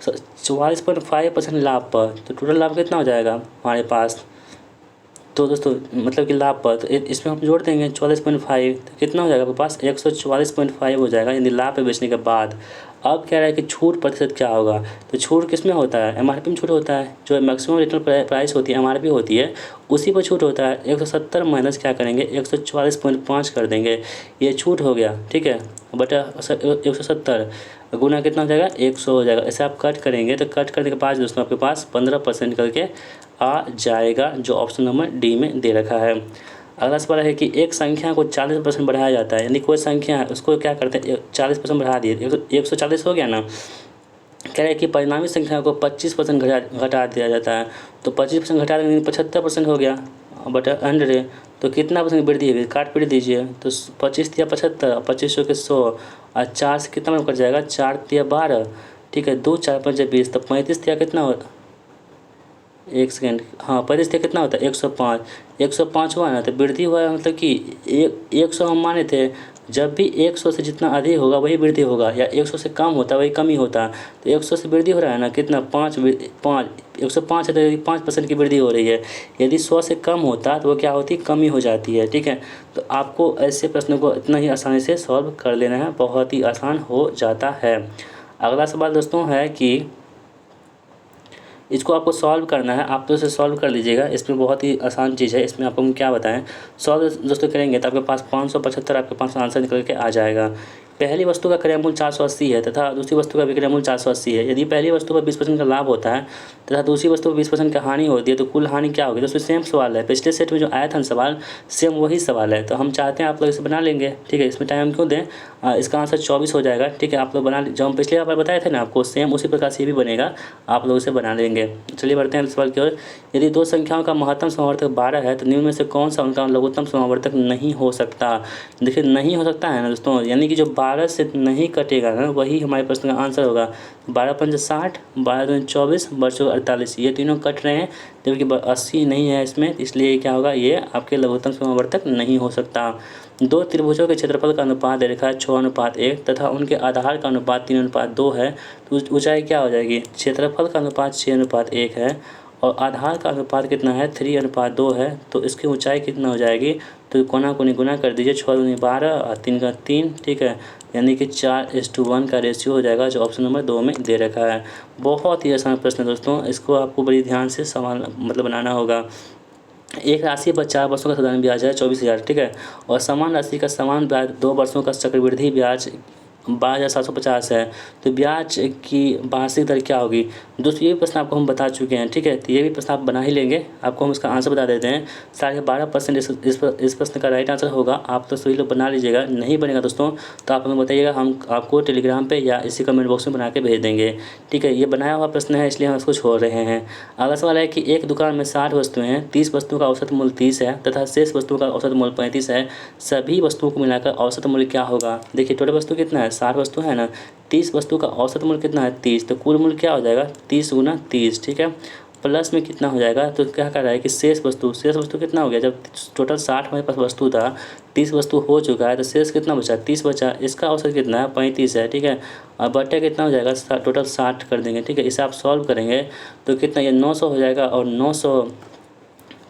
44.5% लाभ पर, तो टोटल लाभ कितना हो जाएगा हमारे पास, तो दोस्तों मतलब कि लाभ पर, तो इसमें हम जोड़ देंगे 44.5, तो कितना हो जाएगा आपके पास, 144.5 हो जाएगा, यानी लाभ पे बेचने के बाद। अब कह रहा है कि छूट प्रतिशत क्या होगा, तो छूट किस में होता है, MRP में छूट होता है, जो मैक्सिमम रिटेल प्राइस होती है MRP होती है, उसी पर छूट होता है। 170 माइनस क्या करेंगे, 144.5 कर देंगे, ये छूट हो गया, ठीक है, बटा 170 गुना कितना हो जाएगा, 100 हो जाएगा। ऐसे आप कट करेंगे, तो कट करने के बाद दोस्तों आपके पास 15% करके आ जाएगा, जो ऑप्शन नंबर डी में दे रखा है। अगला सवाल है कि एक संख्या को 40% बढ़ाया जाता है, यानी कोई संख्या है उसको क्या करते हैं, 40% बढ़ा दिए, 140 हो गया ना। कह रहे हैं कि परिणामी संख्या को 25% घटा दिया जाता है, तो 25% घटा देंगे 75% हो गया, बटा 100, तो कितना परसेंट वृद्धि है, काट पीट दीजिए। तो 25 या 75, 25 के 100 और 4 से कितना में कट जाएगा, 4 या 12, ठीक है, 2 4 5 20, तो 35 या कितना हो, एक सेकेंड, हाँ 35 कितना होता है, 105, 105 हुआ ना, तो वृद्धि हुआ है मतलब कि 100 हम माने थे, जब भी 100 से जितना अधिक होगा वही वृद्धि होगा, या 100 से कम होता है वही कमी होता है। तो 100 से वृद्धि हो रहा है ना, कितना 105 है, तो 5% की वृद्धि हो रही है। यदि 100 से कम होता तो वो क्या होती, कमी हो जाती है। ठीक है, तो आपको ऐसे प्रश्नों को इतना ही आसानी से सॉल्व कर लेना है, बहुत ही आसान हो जाता है। अगला सवाल दोस्तों है कि इसको आपको सॉल्व करना है, आप तो इसे सॉल्व कर लीजिएगा, इसमें बहुत ही आसान चीज़ है। इसमें आपको हम क्या बताएं, सॉल्व दोस्तों करेंगे तो आपके पास 575 आपके पास आंसर निकल के आ जाएगा। पहली वस्तु का क्रय मूल्य 480 है तथा दूसरी वस्तु का विक्रय मूल्य 480 है। यदि पहली वस्तु पर 20% का लाभ होता है तथा दूसरी वस्तु पर 20% का हानि होती है, तो कुल हानि क्या होगी। दोस्तों सेम सवाल है, पिछले सेट में जो आया था सवाल, सेम वही सवाल है। तो हम चाहते हैं आप लोग इसे बना लेंगे। ठीक है, इसमें टाइम क्यों दें, इसका आंसर 24 हो जाएगा। ठीक है, आप लोग बना, जो हम पिछले बार बताए थे ना आपको, सेम उसी प्रकार से ये भी बनेगा, आप लोग इसे बना लेंगे। चलिए बढ़ते हैं सवाल की ओर। यदि दो संख्याओं का महत्तम समावर्तक 12 है तो निम्न में से कौन सा उनका लघुत्तम समावर्तक नहीं हो सकता। देखिए नहीं हो सकता है ना दोस्तों, यानी कि जो 12 से नहीं कटेगा ना वही हमारे प्रश्न का आंसर होगा। 12 पंच 60, 12 दूनी 24, 12 48, ये तीनों कट रहे हैं, जबकि 80 नहीं है इसमें, इसलिए क्या होगा, ये आपके लघुत्तम समावर्तक नहीं हो सकता। दो त्रिभुजों के क्षेत्रफल का अनुपात दे रखा है 6:1 तथा उनके आधार का अनुपात 3:2 है, तो ऊंचाई क्या हो जाएगी। क्षेत्रफल का अनुपात 6:1 है और आधार का अनुपात कितना है, 3:2 है, तो इसकी ऊंचाई कितना हो जाएगी। तो कोना कोनी गुना कर दीजिए, 6 दूनी 12 और 3 का 3, ठीक है, यानी कि 4:1 का रेशियो हो जाएगा, जो ऑप्शन नंबर 2 में दे रखा है। बहुत ही आसान प्रश्न है दोस्तों, इसको आपको बड़ी ध्यान से सवाल मतलब बनाना होगा। एक राशि पर 4 वर्षों का साधारण ब्याज है 24,000, ठीक है, और समान राशि का समान ब्याज 2 वर्षों का चक्रवृद्धि ब्याज 12,750 है, तो ब्याज की वार्षिक दर क्या होगी। दोस्तों ये प्रश्न आपको हम बता चुके हैं। ठीक है, तो ये भी प्रश्न आप बना ही लेंगे, आपको हम इसका आंसर बता देते हैं। 12.5% इस प्रश्न का राइट आंसर होगा। आप तो सभी लोग बना लीजिएगा, नहीं बनेगा दोस्तों तो आप हमें बताइएगा, हम आपको टेलीग्राम पे या इसी कमेंट बॉक्स में बना के भेज देंगे। ठीक है, ये बनाया हुआ प्रश्न है इसलिए हम इसको छोड़ रहे हैं। अगला सवाल है कि एक दुकान में 60 वस्तुएं हैं, 30 वस्तुओं का औसत मूल्य 30 है तथा शेष वस्तुओं का औसत मूल्य 35 है। सभी वस्तुओं को मिलाकर औसत मूल्य क्या होगा। देखिए टोटल वस्तु कितना है, 60 वस्तु है ना, 30 वस्तु का औसत मूल्य कितना है 30, तो कुल मूल्य क्या हो जाएगा 30 गुना 30। ठीक है, प्लस में कितना हो जाएगा, तो क्या कर रहा है कि शेष वस्तु कितना हो गया, जब टोटल 60 हमारे पास वस्तु था, 30 वस्तु हो चुका है, तो शेष कितना बचा 30 बचा, इसका औसत कितना है 35 है। ठीक है, और बटे कितना हो जाएगा टोटल 60 कर देंगे। ठीक है, इसे आप सॉल्व करेंगे तो कितना, ये 900 हो जाएगा और 900,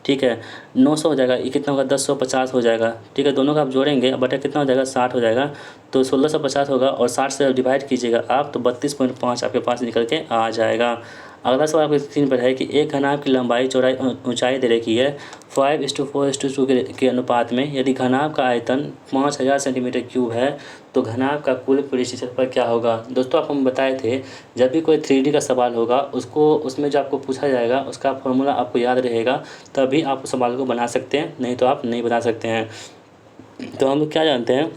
ठीक है 900 हो जाएगा, ये कितना होगा 1050 हो जाएगा। ठीक है, दोनों का आप जोड़ेंगे, बटा कितना हो जाएगा 60 हो जाएगा, तो 1650 होगा और 60 से डिवाइड कीजिएगा आप, तो 32.5 आपके पास निकल के आ जाएगा। अगला सवाल आपकी स्क्रीन पर है कि एक घनाभ की लंबाई चौड़ाई ऊंचाई दे रखी है 5:4:2 के अनुपात में। यदि घनाभ का आयतन 5000 सेंटीमीटर क्यूब है तो घनाभ का कुल पृष्ठीय क्षेत्रफल क्या होगा। दोस्तों आपको हम बताए थे, जब भी कोई 3D का सवाल होगा उसमें जो आपको पूछा जाएगा उसका फॉर्मूला आपको याद रहेगा, तभी आप उस सवाल को बना सकते हैं, नहीं तो आप नहीं बना सकते हैं। तो हम लोग क्या जानते हैं,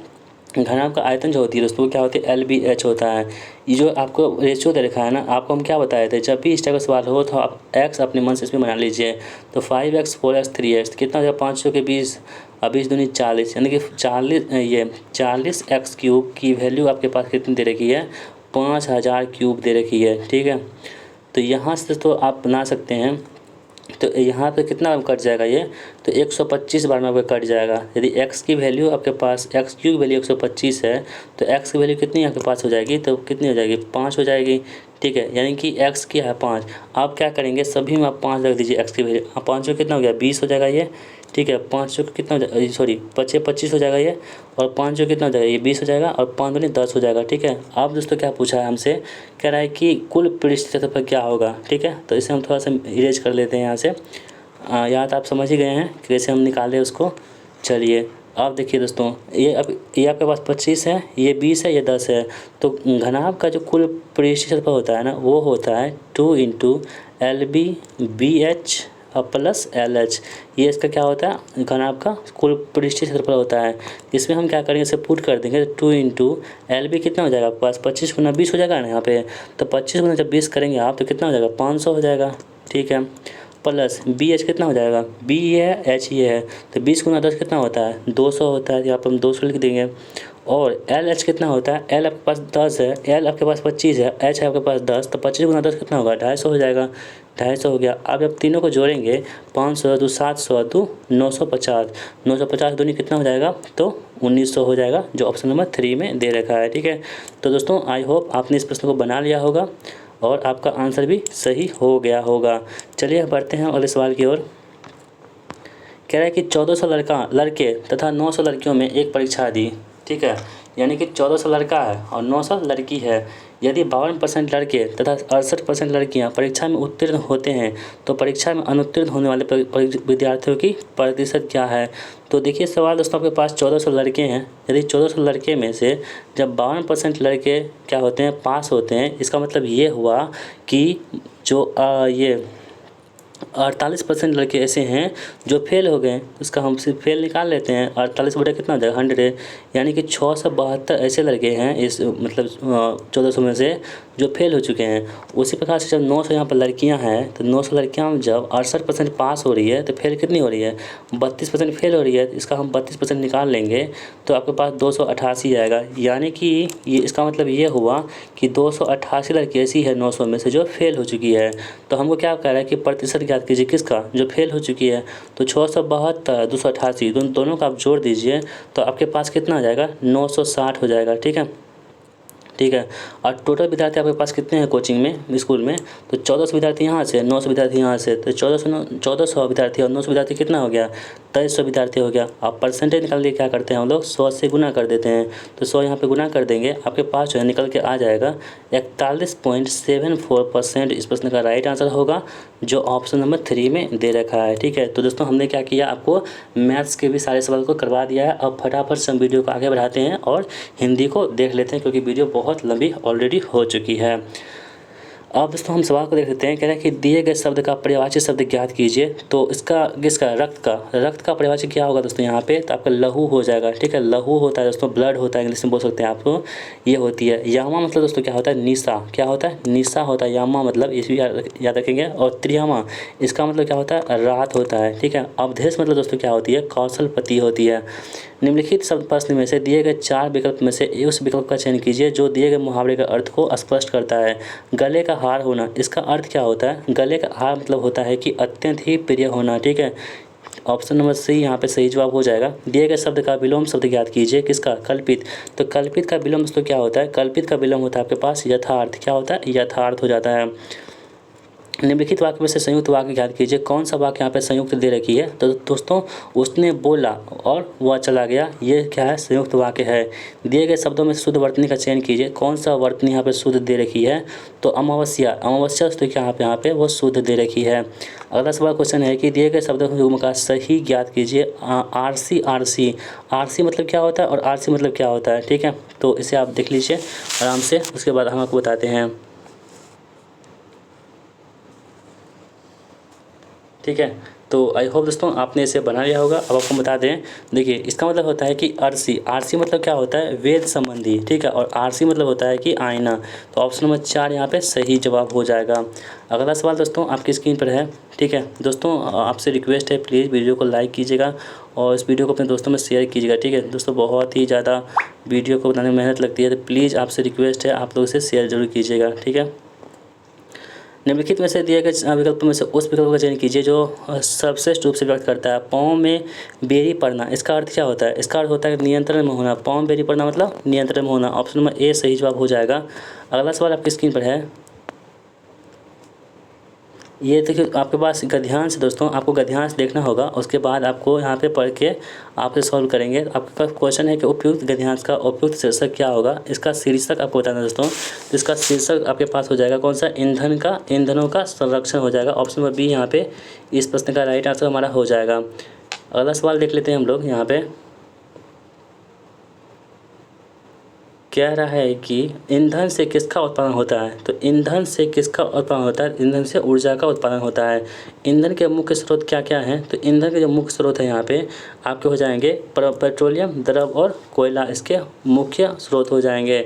घनाभ का आयतन जो होती है दोस्तों क्या होती है, LBH होता है। ये जो आपको रेशियो दे रखा है ना, आपको हम क्या बताए थे, जब भी इस टाइप का सवाल हो तो आप x अपने मन से इसमें बना लीजिए। तो 5x 4x 3x कितना हो जाएगा 500 के 20, 20 दूनी 40, यानी कि 40x क्यूब की वैल्यू आपके पास कितनी दे रखी है 5000 क्यूब दे रखी है। ठीक है, तो यहाँ से तो आप बना सकते हैं, तो यहाँ पे कितना कट जाएगा ये, तो 125 बार में आपका कट जाएगा। यदि x की वैल्यू आपके पास, x की वैल्यू 125 है तो x की वैल्यू कितनी आपके पास हो जाएगी, तो कितनी हो जाएगी 5 हो जाएगी। ठीक है, यानी कि x की है 5, आप क्या करेंगे सभी में आप 5 रख दीजिए x की वैल्यू, 5 कितना हो गया 20 हो जाएगा ये। ठीक है, 5 कितना हो जाएगा, सॉरी 25 हो जाएगा ये, और 5 कितना हो जाएगा ये 20 हो जाएगा, और 5 दूनी 10 हो जाएगा। ठीक है, अब दोस्तों क्या पूछा है हमसे, कह रहा है कि कुल पृष्ठीय क्षेत्रफल क्या होगा। ठीक है, तो इसे हम थोड़ा सा इरेज कर लेते हैं यहाँ से, यहाँ तो आप समझ ही गए हैं कि कैसे हम निकालें उसको। चलिए अब देखिए दोस्तों, ये आपके पास 25 है, ये 20 है, ये 10 है, तो घनाभ का जो कुल पृष्ठीय क्षेत्रफल होता है ना वो होता है 2 × LBBH प्लस LH। ये इसका क्या होता है, घनाभ का कुल पृष्ठीय क्षेत्रफल होता है। इसमें हम क्या करेंगे, इसे पुट कर देंगे, 2 × LB कितना हो जाएगा आपके पास 25 गुना 20 हो जाएगा ना यहाँ पे, तो 25 गुना जब 20 करेंगे आप तो कितना हो जाएगा 500 हो जाएगा। ठीक है, प्लस BH कितना हो जाएगा, B ये है H ये है, तो 20 गुना 10 कितना होता है 200 होता है, यहाँ पर हम 200 लिख देंगे, और एल एच कितना होता है, एल आपके पास 10 है, एल आपके पास 25 है, एच है आपके पास 10, तो 25 गुना 10 कितना होगा, 250 हो जाएगा, 250 हो गया। अब जब तीनों को जोड़ेंगे 500 दो 700 दो 950, 950 दूनी कितना हो जाएगा, तो 1900 हो जाएगा, जो ऑप्शन नंबर 3 में दे रखा है। ठीक है, तो दोस्तों आई होप आपने इस प्रश्न को बना लिया होगा और आपका आंसर भी सही हो गया होगा। चलिए बढ़ते हैं अगले सवाल की ओर। कह रहा है कि 1400 लड़के तथा 900 लड़कियों में एक परीक्षा दी। ठीक है, यानी कि 1400 लड़का है और 900 लड़की है। यदि 52% लड़के तथा 68% लड़कियां परीक्षा में उत्तीर्ण होते हैं तो परीक्षा में अनुत्तीर्ण होने वाले विद्यार्थियों की प्रतिशत क्या है। तो देखिए सवाल दोस्तों, आपके पास 1400 लड़के हैं। यदि 1400 लड़के में से जब 52% लड़के क्या होते हैं, पास होते हैं, इसका मतलब ये हुआ कि जो ये 48% लड़के ऐसे हैं जो फेल हो गए। उसका हम सिर्फ फेल निकाल लेते हैं, 48 बटा कितना हो जाएगा, 100, यानी कि 672 ऐसे लड़के हैं इस मतलब 1400 में से जो फेल हो चुके हैं। उसी प्रकार से जब 900 यहाँ पर लड़कियाँ हैं तो 900 लड़कियाँ में जब 68% पास हो रही है तो फेल कितनी हो रही है, 32% फेल हो रही है। इसका हम 32% निकाल लेंगे तो आपके पास 288 आएगा, यानी कि ये इसका मतलब ये हुआ कि 288 लड़की ऐसी है 900 में से जो फेल हो चुकी है। तो हमको क्या कह रहा है कि प्रतिशत ज्ञात कीजिए किसका, जो फेल हो चुकी है। तो 672 288 दोनों का आप जोड़ दीजिए तो आपके पास कितना आ जाएगा, 960 हो जाएगा। ठीक है, ठीक है, और टोटल विद्यार्थी आपके पास कितने हैं कोचिंग में, स्कूल में, तो 1400 विद्यार्थी यहाँ से, 900 विद्यार्थी यहाँ से, तो 1400 विद्यार्थी और 900 विद्यार्थी कितना हो गया, 2300 विद्यार्थी हो गया। अब परसेंटेज निकाल के क्या करते हैं हम लोग, 100 से गुना कर देते हैं। तो 100 यहाँ पे गुना कर देंगे, आपके पास जो है निकल के आ जाएगा 41.74%। इस प्रश्न का राइट आंसर होगा जो ऑप्शन नंबर 3 में दे रखा है। ठीक है, तो दोस्तों हमने क्या किया, आपको मैथ्स के भी सारे सवाल को करवा दिया है। अब फटाफट से हम वीडियो को आगे बढ़ाते हैं और हिंदी को देख लेते हैं, क्योंकि वीडियो बहुत लंबी ऑलरेडी हो चुकी है। अब दोस्तों हम सवाल को देख लेते हैं। कह रहा है कि दिए गए शब्द का पर्यायवाची शब्द ज्ञात कीजिए। तो इसका किसका, रक्त का पर्यायवाची क्या होगा दोस्तों यहाँ पे, तो आपका लहू हो जाएगा। ठीक है, लहू होता है दोस्तों, ब्लड होता है, इंग्लिश में बोल सकते हैं आपको, ये होती है। यामा मतलब दोस्तों क्या होता है, निशा, क्या होता है, निशा होता है। यामा मतलब इस भी याद रखेंगे। और त्रियामा इसका मतलब क्या होता है, रात होता है। ठीक है, अवधेश मतलब दोस्तों क्या होती है, कौशलपति होती है। निम्नलिखित शब्द प्रश्न में से दिए गए 4 विकल्प में से उस विकल्प का चयन कीजिए जो दिए गए मुहावरे के अर्थ को स्पष्ट करता है। गले का हार होना, इसका अर्थ क्या होता है, गले का हार मतलब होता है कि अत्यंत ही प्रिय होना। ठीक है, ऑप्शन नंबर सी यहाँ पे सही जवाब हो जाएगा। दिए गए शब्द का विलोम शब्द ज्ञात कीजिए, किसका, कल्पित। तो कल्पित का विलोम दोस्तों क्या होता है, कल्पित का विलोम होता है आपके पास यथार्थ, क्या होता है, यथार्थ हो जाता है। निम्नलिखित वाक्य में से संयुक्त वाक्य ज्ञात कीजिए। कौन सा वाक्य यहाँ पे संयुक्त दे रखी है, तो दोस्तों उसने बोला और वह चला गया, ये क्या है, संयुक्त वाक्य है। दिए गए शब्दों में शुद्ध वर्तनी का चयन कीजिए। कौन सा वर्तनी यहाँ पे शुद्ध दे रखी है, तो अमावस्या, अमावस्या तो क्या यहाँ पे वो शुद्ध दे रखी है। अगला सवाल क्वेश्चन है कि दिए गए शब्दों का सही ज्ञात कीजिए। आरसी, आरसी, आरसी मतलब क्या होता है और आरसी मतलब क्या होता है। ठीक है, तो इसे आप देख लीजिए आराम से, उसके बाद हम आपको बताते हैं। ठीक है, तो आई होप दोस्तों आपने इसे बना लिया होगा। अब आपको बता दें, देखिए इसका मतलब होता है कि आरसी, आरसी मतलब क्या होता है, वेद संबंधी। ठीक है, और आरसी मतलब होता है कि आईना। तो ऑप्शन नंबर 4 यहाँ पे सही जवाब हो जाएगा। अगला सवाल दोस्तों आपकी स्क्रीन पर है। ठीक है दोस्तों, आपसे रिक्वेस्ट है प्लीज़ वीडियो को लाइक कीजिएगा और इस वीडियो को अपने दोस्तों में शेयर कीजिएगा। ठीक है दोस्तों, बहुत ही ज़्यादा वीडियो को बनाने में मेहनत लगती है, तो प्लीज़ आपसे रिक्वेस्ट है आप लोग इसे शेयर जरूर कीजिएगा। ठीक है, निम्नलिखित में से दिए गए विकल्प में से उस विकल्प का चयन कीजिए जो सर्वश्रेष्ठ रूप से व्यक्त करता है। पाँव में बेरी पड़ना, इसका अर्थ क्या होता है, इसका अर्थ होता है नियंत्रण में होना। पाँव में बेरी पड़ना मतलब नियंत्रण में होना। ऑप्शन नंबर ए सही जवाब हो जाएगा। अगला सवाल आपकी स्क्रीन पर है। ये देखिए आपके पास गद्यांश दोस्तों, आपको गद्यांश देखना होगा, उसके बाद आपको यहाँ पे पढ़ के आप सॉल्व करेंगे। आपके पास क्वेश्चन है कि उपयुक्त गद्यांश का उपयुक्त शीर्षक क्या होगा, इसका शीर्षक आपको बताना दोस्तों। तो इसका शीर्षक आपके पास हो जाएगा कौन सा, ईंधनों का संरक्षण हो जाएगा। ऑप्शन नंबर बी यहाँ पे इस प्रश्न का राइट आंसर हमारा हो जाएगा। अगला सवाल देख लेते हैं हम लोग। यहाँ पे कह रहा है कि ईंधन से किसका उत्पादन होता है, तो ईंधन से किसका उत्पादन होता है, ईंधन से ऊर्जा का उत्पादन होता है। ईंधन के मुख्य स्रोत क्या क्या हैं, तो ईंधन के जो मुख्य स्रोत है यहाँ पे आपके हो जाएंगे पेट्रोलियम, द्रव और कोयला, इसके मुख्य स्रोत हो जाएंगे।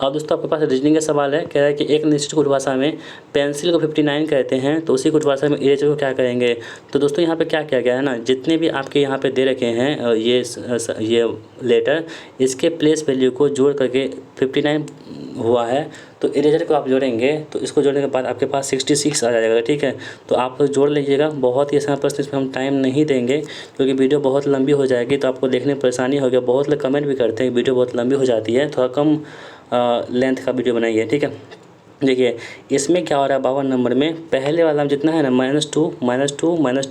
अब दोस्तों आपके पास रीजनिंग का सवाल है, कह रहा है कि एक निश्चित कुछ भाषा में पेंसिल को 59 कहते हैं, तो उसी कुछ भाषा में इरेजर को क्या कहेंगे। तो दोस्तों यहाँ पे क्या किया गया है ना, जितने भी आपके यहाँ पे दे रखे हैं ये लेटर, इसके प्लेस वैल्यू को जोड़ करके 59 हुआ है। तो इरेजर को आप जोड़ेंगे तो इसको जोड़ने के बाद आपके पास 66 आ जाएगा। ठीक है, तो आप लोग जोड़ लीजिएगा। बहुत ही आसान प्रश्न, इसमें हम टाइम नहीं देंगे क्योंकि वीडियो बहुत लंबी हो जाएगी, तो आपको देखने में परेशानी होगी। बहुत लोग कमेंट भी करते हैं वीडियो बहुत लंबी हो जाती है, थोड़ा कम लेंथ का वीडियो बनाइए। ठीक है, देखिए इसमें क्या हो रहा है, 52 नंबर में पहले वाला में जितना है ना -2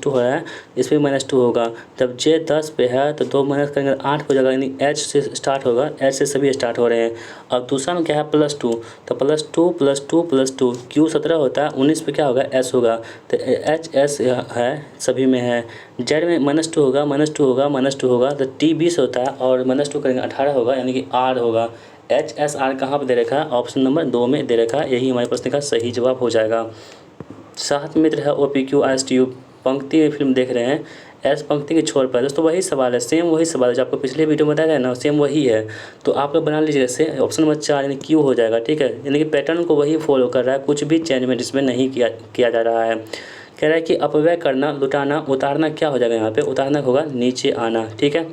हो रहा है, इसमें -2 होगा। जब J 10 पे है तो 2 माइनस करेंगे 8 हो जाएगा, यानी H से स्टार्ट होगा, H से सभी स्टार्ट हो रहे हैं। अब दूसरा में क्या है +2, तो +2 Q 17 होता है, 19 पे क्या होगा S होगा, तो HS है सभी में है। Z में -2 होगा, तो T 20 होता है और -2 करेंगे 18 होगा, यानी कि R होगा। HSR कहाँ पर दे रखा है, ऑप्शन नंबर 2 में दे रखा है, यही हमारे प्रश्न का सही जवाब हो जाएगा। सात मित्र है OPQRSTU, पंक्ति में फिल्म देख रहे हैं, एस पंक्ति के छोर पर। दोस्तों वही सवाल है, सेम वही सवाल है जो आपको पिछले वीडियो में बताया गया ना, सेम वही है। तो आप लोग बना लीजिए जैसे ऑप्शन नंबर 4 यानी Q हो जाएगा। ठीक है, यानी कि पैटर्न को वही फॉलो कर रहा है, कुछ भी चेंजमेंट इसमें नहीं किया जा रहा है। कह रहा है कि अपव्यय करना, लुटाना, उतारना क्या हो जाएगा, यहाँ पे उतारना होगा नीचे आना। ठीक है,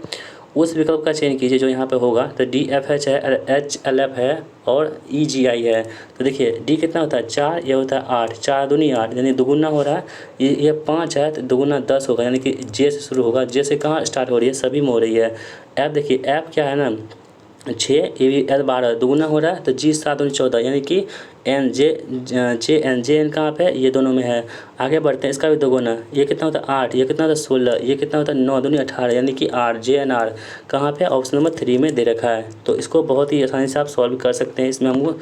उस विकल्प का चयन कीजिए जो यहाँ पे होगा। तो DFH है, HLF है और EGI है। तो देखिए D कितना होता है 4, ये होता है 8, 4 दूनी 8, यानी दुगुना हो रहा है। ये 5 है तो दुगुना 10 होगा, यानी कि J से शुरू होगा। J से कहाँ स्टार्ट हो रही है, सभी में हो रही है। F देखिए F क्या है ना 6, ये L 12, दुगुना हो रहा है तो G 7 दूनी 14, यानी कि JN कहाँ पे, ये दोनों में है। आगे बढ़ते हैं, इसका भी दोगुना, ये कितना होता है 8, ये कितना होता है 16, ये कितना होता है 9 दूनी 18, यानी कि JNR कहाँ पे, ऑप्शन नंबर 3 में दे रखा है। तो इसको बहुत ही आसानी से आप सॉल्व कर सकते हैं, इसमें हमको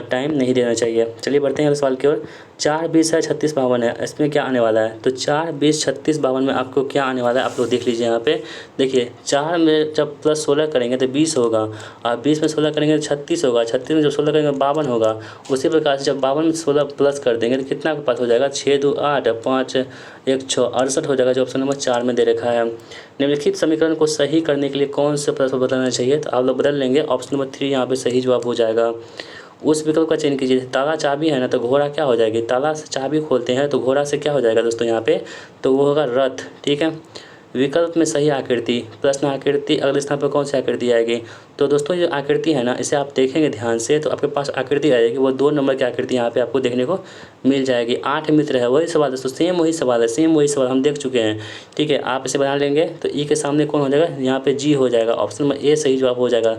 टाइम नहीं देना चाहिए। चलिए बढ़ते हैं अगले सवाल की ओर। 4 20 है 36 52 है, इसमें क्या आने वाला है। तो 4 20 36 52 में आपको क्या आने वाला है, आप लोग देख लीजिए। यहाँ पे देखिए 4 में जब +16 करेंगे तो 20 होगा, और 20 में 16 करेंगे तो 36 होगा, 36 में जब 16 करेंगे 52 होगा। उसी प्रकार से जब 52 में 16 प्लस कर देंगे तो कितना आपके पास हो जाएगा, 6 2 8 5 1 6 68 हो जाएगा, जो ऑप्शन नंबर 4 में दे रखा है। निम्नलिखित समीकरण को सही करने के लिए कौन से प्रश्न बदलना चाहिए, तो आप लोग बदल लेंगे, ऑप्शन नंबर 3 यहाँ पे सही जवाब हो जाएगा। उस विकल्प का चयन कीजिए। ताला चाबी है ना, तो घोड़ा क्या हो जाएगी, ताला से चाबी खोलते हैं तो घोड़ा से क्या हो जाएगा दोस्तों यहाँ पे, तो वो होगा रथ। ठीक है, विकल्प में सही आकृति, प्रश्न आकृति अगले स्थान पर कौन सी आकृति आएगी। तो दोस्तों ये आकृति है ना, इसे आप देखेंगे ध्यान से तो आपके पास आकृति आएगी, वो 2 नंबर की आकृति यहाँ पे आपको देखने को मिल जाएगी। 8 मित्र है, वही सवाल दोस्तों, सेम वही सवाल हम देख चुके हैं। ठीक है, आप इसे बना लेंगे तो ई के सामने कौन हो जाएगा, यहाँ पे जी हो जाएगा, ऑप्शन नंबर ए सही जवाब हो जाएगा।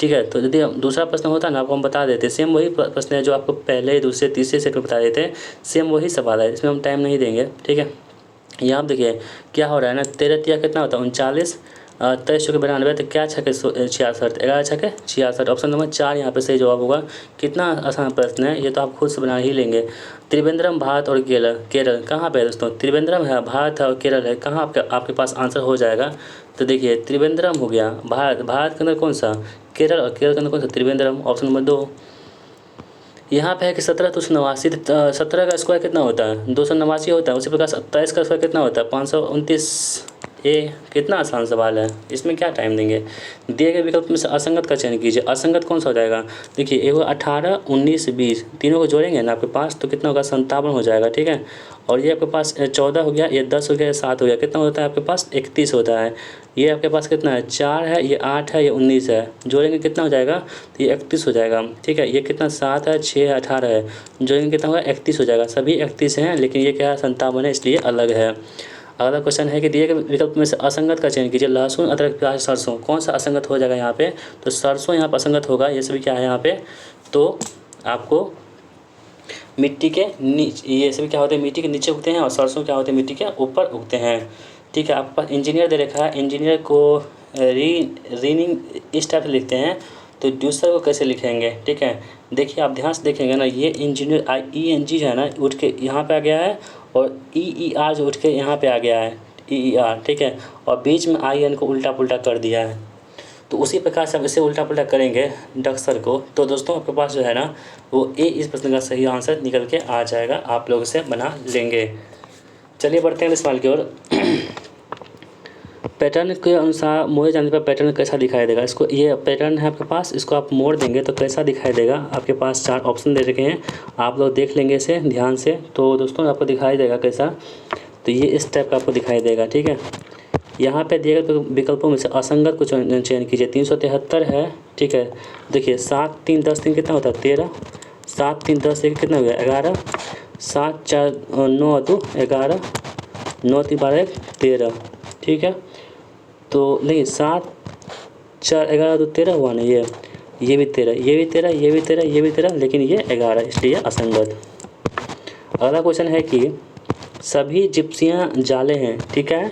ठीक है, तो यदि दूसरा प्रश्न होता ना, आपको हम बता देते, सेम वही प्रश्न है जो आपको पहले दूसरे तीसरे सेट में बता देते, सेम वही सवाल है, इसमें हम टाइम नहीं देंगे। ठीक है, यहाँ आप देखिए क्या हो रहा है ना, 13 तिया कितना होता है 39, 23 चौके 92, तो क्या 6 के 66, 11 6 के 66, ऑप्शन नंबर 4 यहाँ पे सही जवाब होगा। कितना आसान प्रश्न है, ये तो आप खुद से बना ही लेंगे। त्रिवेंद्रम भारत और केरल कहाँ पे है दोस्तों, त्रिवेंद्रम है, भारत है और केरल है, कहाँ आपके पास आंसर हो जाएगा। तो देखिए त्रिवेंद्रम हो गया, भारत के अंदर कौन सा, केरल, और केरल के अंदर कौन सा, त्रिवेंद्रम, ऑप्शन नंबर 2। यहाँ पे है कि 17 289, 17 का स्क्वायर कितना होता है 289 होता है। उसी प्रकार 27 का स्क्वायर कितना होता है 529। ये कितना आसान सवाल है, इसमें क्या टाइम देंगे। दिए गए विकल्प में से असंगत का चयन कीजिए। असंगत कौन सा हो जाएगा, देखिए एक 18 19 20, तीनों को जोड़ेंगे ना आपके पास तो कितना होगा 57 हो जाएगा। ठीक है, और ये आपके पास 14 हो गया, ये 10 हो गया, ये 7 हो गया, कितना होता है आपके पास 31 होता है। ये आपके पास कितना है 4 है, ये 8 है, ये 19 है, जोड़ेंगे कितना हो जाएगा, तो ये 31 हो जाएगा। ठीक है, ये कितना 7 है, 6 है, 18 है, जोड़ेंगे कितना होगा 31 हो जाएगा। सभी 31 हैं लेकिन ये क्या है 57 है, इसलिए अलग है। अगला क्वेश्चन है कि दिए गए विकल्प में से असंगत का चयन कीजिए। लहसुन अदरक प्याज सरसों, कौन सा असंगत हो जाएगा यहाँ पे, तो सरसों यहाँ पर असंगत होगा। ये सभी क्या है यहाँ पे, तो आपको मिट्टी के नीचे, ये सभी क्या होते हैं मिट्टी के नीचे उगते हैं, और सरसों क्या होते हैं मिट्टी के ऊपर उगते हैं। ठीक है, आपके पास इंजीनियर दे रखा है, इंजीनियर को रीनिंग इस टाइप से लिखते हैं, तो दूसरा को कैसे लिखेंगे। ठीक है, देखिए आप ध्यान से देखेंगे ना, ये इंजीनियर IENG जो है ना उठ के यहाँ पे आ गया है, और EER जो उठ के यहाँ पे आ गया है EER। ठीक है, और बीच में IN को उल्टा पुल्टा कर दिया है। तो उसी प्रकार से आप इसे उल्टा पुल्टा करेंगे डक्सर को, तो दोस्तों आपके पास जो है ना वो ए इस प्रश्न का सही आंसर निकल के आ जाएगा, आप लोग इसे बना लेंगे। चलिए बढ़ते हैं इस सवाल की ओर। पैटर्न के अनुसार मोड़े जाने पर पैटर्न कैसा दिखाई देगा, इसको ये पैटर्न है आपके पास, इसको आप मोड़ देंगे तो कैसा दिखाई देगा। आपके पास 4 ऑप्शन दे रखे हैं, आप लोग देख लेंगे इसे ध्यान से। तो दोस्तों आपको दिखाई देगा कैसा, तो ये इस टाइप का आपको दिखाई देगा, ठीक है। यहाँ पे दिए गए विकल्पों में से असंगत को चयन कीजिए। 373 है, ठीक है। देखिए 7 3 10 3 कितना होता है 13, 7 3 10 1 कितना हो गया 11, 7 4 9 2 11, 9 3 12 1 13, ठीक है। तो नहीं 7 4 11 2 13 हुआ ना, ये भी 13, ये भी 13, ये भी 13, ये भी 13, लेकिन ये 11, इसलिए असंगत। अगला क्वेश्चन है कि सभी जिप्सियाँ जाले हैं, ठीक है।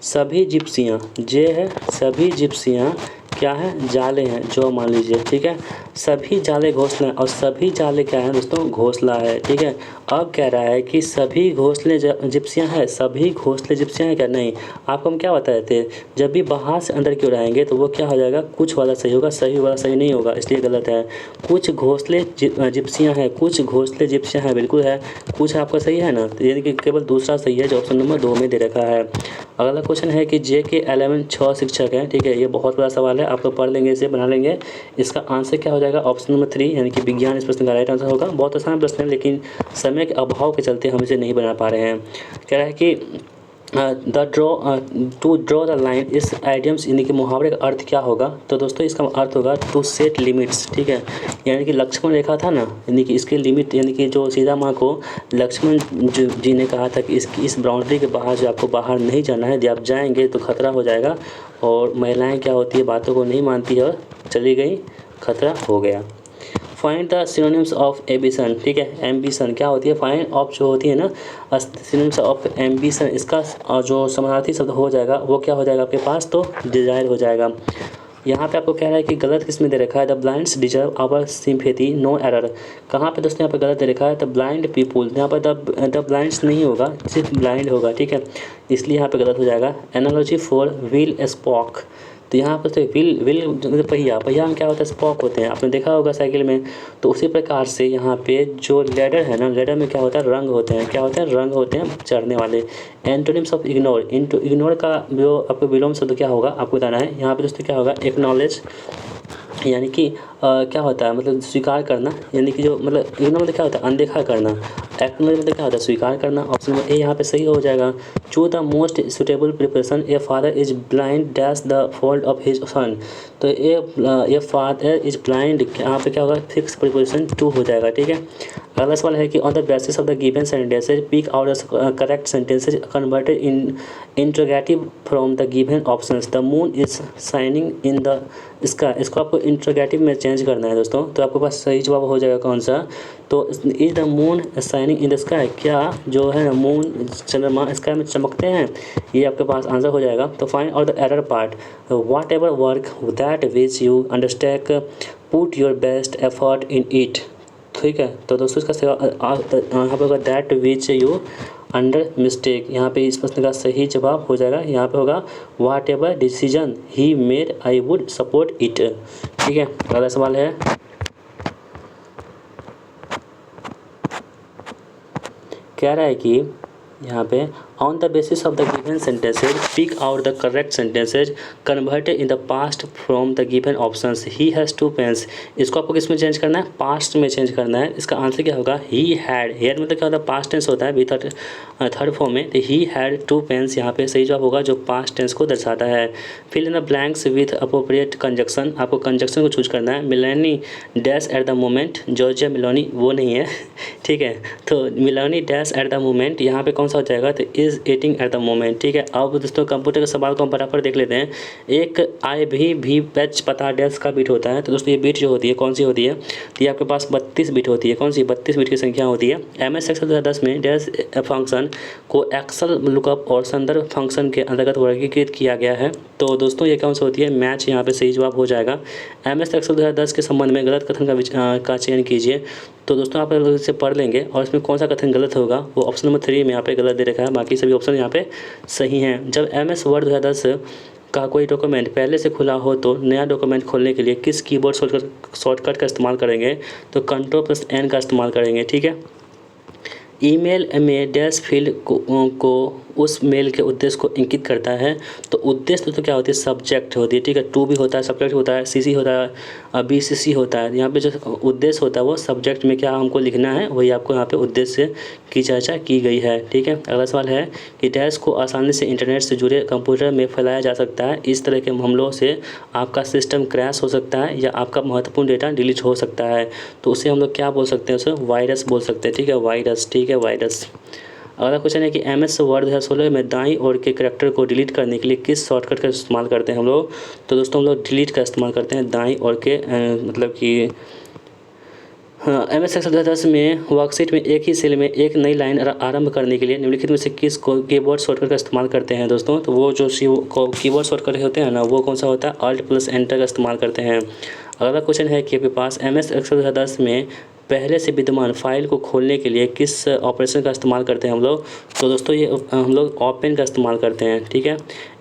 सभी जिप्सियाँ जे है, सभी जिप्सियाँ क्या है जाले हैं, जो मान लीजिए, ठीक है। सभी जाले घोंसले हैं और सभी जाले क्या है दोस्तों घोंसला है, ठीक है। अब कह रहा है कि सभी घोंसले जिप्सियाँ हैं, सभी घोंसले जिप्सियाँ हैं क्या, नहीं। आपको हम क्या बताए थे, जब भी बाहर से अंदर की ओर आएंगे तो वो क्या हो जाएगा, कुछ वाला सही होगा, सही वाला सही नहीं होगा, इसलिए गलत है। कुछ घोंसले जिप्सियाँ हैं, कुछ घोंसले जिप्सियाँ हैं, बिल्कुल है। कुछ आपका सही है ना, तो यानी कि केवल दूसरा सही है जो ऑप्शन नंबर 2 में दे रखा है। अगला क्वेश्चन है कि JK11 6 शिक्षक हैं, ठीक है। ये बहुत बड़ा सवाल है, आप लोग पढ़ लेंगे, इसे बना लेंगे। इसका आंसर क्या हो जाएगा, ऑप्शन नंबर 3 यानी कि विज्ञान इस प्रश्न का राइट आंसर होगा। बहुत आसान प्रश्न है, लेकिन समय के अभाव के चलते हम इसे नहीं बना पा रहे हैं। कह रहा है कि टू ड्रॉ द लाइन, इस आइडियम्स यानी कि मुहावरे का अर्थ क्या होगा। तो दोस्तों इसका अर्थ होगा टू सेट लिमिट्स, ठीक है। यानी कि लक्ष्मण रेखा था ना, यानी कि इसके लिमिट, यानी कि जो सीता माँ को लक्ष्मण जी ने कहा था कि इस बाउंड्री के बाहर से आपको बाहर नहीं जाना है, यदि आप जाएंगे तो खतरा हो जाएगा। और महिलाएं क्या होती है, बातों को नहीं मानती है और चली गई, खतरा हो गया। Find the synonyms of ambition, ठीक है। एम्बिशन क्या होती है, फाइंड ऑफ जो होती है ना, सिनोनिम्स ऑफ एम्बिशन, इसका जो समानार्थी शब्द हो जाएगा वो क्या हो जाएगा आपके पास, तो डिजायर हो जाएगा। यहाँ पे आपको कह रहा है कि गलत किस में दे रखा है, the blinds deserve our sympathy no error. कहाँ पे दोस्तों यहाँ पे गलत दे रखा है, द ब्लाइंड पीपुल, यहाँ पर द ब्लाइंड्स नहीं होगा, सिर्फ ब्लाइंड होगा, ठीक है। इसलिए यहाँ पे गलत हो जाएगा। एनालॉजी फॉर व्हील स्पॉक, तो यहाँ पर तो व्हील पहिया में क्या होता है, स्पॉक होते हैं, आपने देखा होगा साइकिल में। तो उसी प्रकार से यहाँ पे जो लेडर है ना, लेडर में क्या होता है, रंग होते हैं, क्या होते हैं, रंग होते हैं चढ़ने वाले। एंटोनिम्स ऑफ इग्नोर, इग्नोर का जो आपको विलोम शब्द क्या होगा आपको बताना है। यहाँ पे दोस्तों क्या होगा, एक्नॉलेज, यानी कि क्या होता है, मतलब स्वीकार करना, यानी कि जो मतलब इग्नोर मतलब क्या होता है, अनदेखा करना। एक्नॉलेज मतलब क्या होता है, स्वीकार करना। ऑप्शन नंबर ए यहाँ पे सही हो जाएगा। Choose the most suitable preparation, a father is blind dash the fault of his son. तो ए फादर इज ब्लाइंड, यहाँ पे क्या होगा, फिक्स प्रिपरेशन 2 हो जाएगा, ठीक है। अगला सवाल है कि on the basis of the given sentences pick out the correct sentences converted in interrogative from the given options. The moon is shining in the, इसको आपको इंट्रोगेटिव में चेंज करना है दोस्तों। तो आपके पास सही जवाब हो जाएगा कौन सा, तो is the moon shining in the sky, क्या जो है ना मून चंद्रमा स्काई में चमकते हैं, ये आपके पास आंसर हो जाएगा। तो find out the error part, what ever work that which you understand put your best effort in it, ठीक है। तो दोस्तों इसका यहाँ पे होगा that which you under mistake, यहाँ पे इस प्रश्न का सही जवाब हो जाएगा, यहाँ पे होगा what ever decision he made I would support it, ठीक है। अगला सवाल है, कह रहा है कि यहाँ पे on the basis of the given sentences pick out the correct sentences converted in the past from the given options. He has 2 pens, इसको आपको किस में चेंज करना है, पास्ट में चेंज करना है। इसका आंसर क्या होगा, ही हैड, हेड मतलब क्या होता है, पास्ट टेंस होता है, भी थर्ड फॉर्म में। तो ही हैड 2 पेन्स यहाँ पे सही जवाब होगा, जो पास्ट टेंस को दर्शाता है। Fill in the blanks with appropriate conjunction, आपको कंजक्शन को चूज करना है। Meloni dash at the moment, Giorgia Meloni वो नहीं है, ठीक है। तो Meloni dash at the moment यहाँ पे कौन सा हो जाएगा, तो is eating at the moment, ठीक है। अब दोस्तों कंप्यूटर के सवाल को हम बराबर देख लेते हैं। एक आई भी पैच पता डैश का बीट होता है, तो दोस्तों ये बीट जो होती है कौन सी होती है, तो ये आपके पास 32 बीट होती है। कौन सी 32 बीट की संख्या होती है। MS एक्सेल 2010 में डैश फंक्शन को एक्सेल लुकअप और संदर्भ फंक्शन के अंतर्गत वर्गीकृत किया गया है। तो दोस्तों ये कौन सी होती है, मैच, यहाँ पे सही जवाब हो जाएगा। MS एक्सेल 2010 के संबंध में गलत कथन का चयन कीजिए। तो दोस्तों आप इसे पढ़ लेंगे और इसमें कौन सा कथन गलत होगा, वो ऑप्शन नंबर 3 में यहाँ पे गलत दे रखा है, बाकी सभी ऑप्शन यहाँ पे सही हैं। जब MS वर्ड 2010 का कोई डॉक्यूमेंट पहले से खुला हो तो नया डॉक्यूमेंट खोलने के लिए किस कीबोर्ड शॉर्टकट का इस्तेमाल करेंगे, तो Ctrl+N का इस्तेमाल करेंगे, ठीक है। ईमेल में डैश फील्ड को उस मेल के उद्देश्य को इंगित करता है। तो उद्देश्य तो क्या होती है, सब्जेक्ट होती है, ठीक है। टू भी होता है, सब्जेक्ट होता है, सीसी होता है, बीसीसी होता है। यहाँ पे जो उद्देश्य होता है वो सब्जेक्ट में क्या हमको लिखना है वही आपको यहाँ पे उद्देश्य की चर्चा की गई है, ठीक है। अगला सवाल है कि डैश को आसानी से इंटरनेट से जुड़े कंप्यूटर में फैलाया जा सकता है। इस तरह के हमलों से आपका सिस्टम क्रैश हो सकता है या आपका महत्वपूर्ण डेटा डिलीट हो सकता है। तो उसे हम लोग क्या बोल सकते हैं, उसे वायरस बोल सकते हैं, ठीक है, वायरस, ठीक है, वायरस। अगला क्वेश्चन है कि MS वर्ड 2016 में दाईं ओर के करैक्टर को डिलीट करने के लिए किस शॉर्टकट का इस्तेमाल करते हैं हम लोग। तो दोस्तों हम लोग डिलीट का इस्तेमाल करते हैं दाईं ओर के मतलब कि हाँ, MS Excel 2010 में वर्कशीट में एक ही सेल में एक नई लाइन आरंभ करने के लिए निम्नलिखित में से किस कीबोर्ड शॉर्टकट का इस्तेमाल करते हैं दोस्तों। तो वो जो कीबोर्ड शॉर्टकट होते हैं ना, वो कौन सा होता है, Alt+Enter का इस्तेमाल करते हैं। अगला क्वेश्चन है कि आपके पास MS Excel 2010 में पहले से विद्यमान फाइल को खोलने के लिए किस ऑपरेशन का इस्तेमाल करते हैं हम लोग। तो दोस्तों ये हम लोग ओपन का इस्तेमाल करते हैं, ठीक है।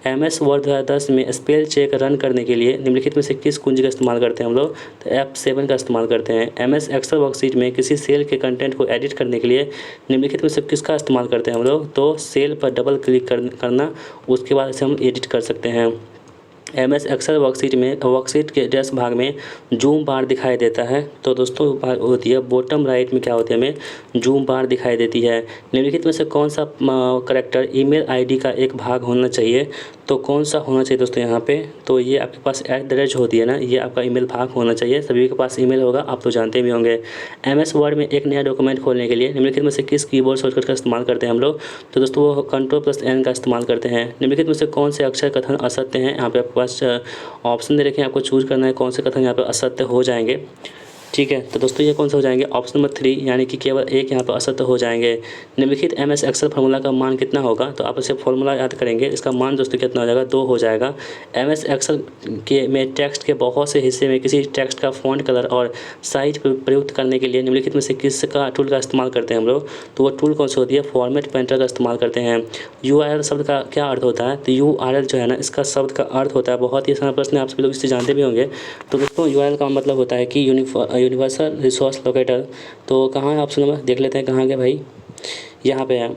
MS वर्ड 2010 में स्पेल चेक रन करने के लिए निम्नलिखित में से किस कुंजी का इस्तेमाल करते हैं हम लोग। तो F7 का इस्तेमाल करते हैं। MS Excel वर्कशीट में किसी सेल के कंटेंट को एडिट करने के लिए निम्नलिखित में से किसका इस्तेमाल करते हैं हम लोग। तो सेल पर डबल क्लिक करना, उसके बाद इसे हम एडिट कर सकते हैं। MS Excel वर्कशीट में वर्कशीट के डैश भाग में जूम बार दिखाई देता है। तो दोस्तों होती है बॉटम राइट में क्या होती है, हमें जूम बार दिखाई देती है। निम्नलिखित में से कौन सा करैक्टर ईमेल आईडी का एक भाग होना चाहिए। तो कौन सा होना चाहिए दोस्तों यहाँ पे, तो ये आपके पास @ होती है ना, ये आपका ईमेल भाग होना चाहिए। सभी के पास ईमेल होगा, आप तो जानते भी होंगे। MS वर्ड में एक नया डॉक्यूमेंट खोलने के लिए निम्नलिखित में से किस कीबोर्ड शॉर्टकट का इस्तेमाल करते हैं हम लोग। तो दोस्तों वो Ctrl+N का इस्तेमाल करते हैं। निम्नलिखित में से कौन से अक्षर कथन असत्य हैं। यहाँ पे आपके पास ऑप्शन दे रखे हैं, आपको चूज करना है कौन से कथन यहाँ पे असत्य हो जाएंगे, ठीक है। तो दोस्तों ये कौन सा हो जाएंगे, ऑप्शन नंबर 3, यानी कि केवल एक यहाँ पर असत्य हो जाएंगे। निम्नलिखित MS Excel फार्मूला का मान कितना होगा। तो आप इसे फार्मूला याद करेंगे, इसका मान दोस्तों कितना हो जाएगा, 2 हो जाएगा। MS Excel के में टेक्स्ट के बहुत से हिस्से में किसी टेक्स्ट का फॉन्ट कलर और साइज प्रयुक्त करने के लिए निम्नलिखित में से किसका टूल का इस्तेमाल करते हैं हम लोग। तो वो टूल कौन सी होती है, फॉर्मेट पेंटर का इस्तेमाल करते हैं। URL शब्द का क्या अर्थ होता है। तो URL जो है ना, इसका शब्द का अर्थ होता है, बहुत ही आसान प्रश्न है, आप सभी लोग इसे जानते भी होंगे। तो दोस्तों URL का मतलब होता है कि यूनिवर्सल रिसोर्स लोकेटर। तो कहाँ है ऑप्शन नंबर, देख लेते हैं कहाँ गया भाई, यहाँ पे है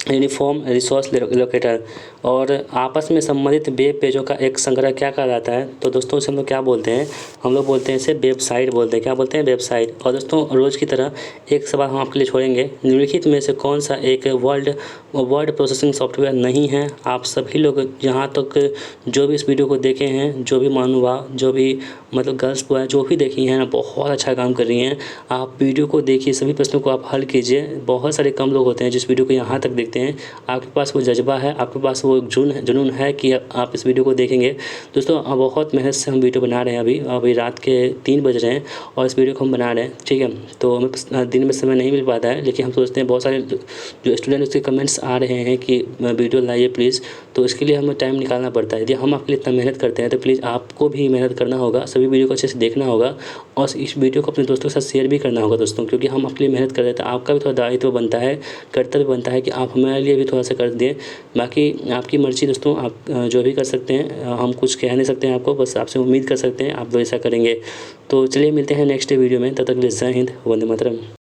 यूनिफॉर्म रिसोर्स लोकेटर। और आपस में संबंधित वेब पेजों का एक संग्रह क्या कहलाता है। तो दोस्तों इसे हम लोग क्या बोलते हैं, हम लोग बोलते हैं इसे वेबसाइट बोलते हैं। क्या बोलते हैं, वेबसाइट। और दोस्तों रोज़ की तरह एक सवाल हम आपके लिए छोड़ेंगे, निम्नलिखित में से कौन सा एक वर्ड प्रोसेसिंग सॉफ्टवेयर नहीं है। आप सभी लोग यहाँ तक जो भी इस वीडियो को देखे हैं, जो भी महानुभाव, जो भी मतलब गर्ल्स बॉय जो भी देखी हैं ना, बहुत अच्छा काम कर रही हैं। आप वीडियो को देखिए, सभी प्रश्नों को आप हल कीजिए। बहुत सारे कम लोग होते हैं जिस वीडियो को यहाँ तक देखते हैं। आपके पास वो जज्बा है, आपके पास वो जुनून है कि आप इस वीडियो को देखेंगे। दोस्तों बहुत मेहनत से हम वीडियो बना रहे हैं, अभी रात के 3 बज रहे हैं और इस वीडियो को हम बना रहे हैं, ठीक है। तो हमें दिन में समय नहीं मिल पाता है, लेकिन हम सोचते हैं बहुत सारे जो स्टूडेंट उसके कमेंट्स आ रहे हैं कि वीडियो लाइए प्लीज़। तो इसके लिए हमें टाइम निकालना पड़ता है। यदि हम आपके लिए इतना मेहनत करते हैं तो प्लीज़ आपको भी मेहनत करना होगा, सभी वीडियो को अच्छे से देखना होगा और इस वीडियो को अपने दोस्तों के साथ शेयर भी करना होगा दोस्तों, क्योंकि हम आपके लिए मेहनत कर रहे हैं। तो आपका भी थोड़ा दायित्व बनता है, कर्तव्य बनता है कि आप हमारे लिए भी थोड़ा सा कर दें। बाकी आपकी मर्ज़ी दोस्तों, आप जो भी कर सकते हैं, हम कुछ कह नहीं सकते हैं आपको, बस आपसे उम्मीद कर सकते हैं आप लोग ऐसा करेंगे। तो चलिए मिलते हैं नेक्स्ट वीडियो में, तब तक के लिए जय हिंद, वंदे मातरम।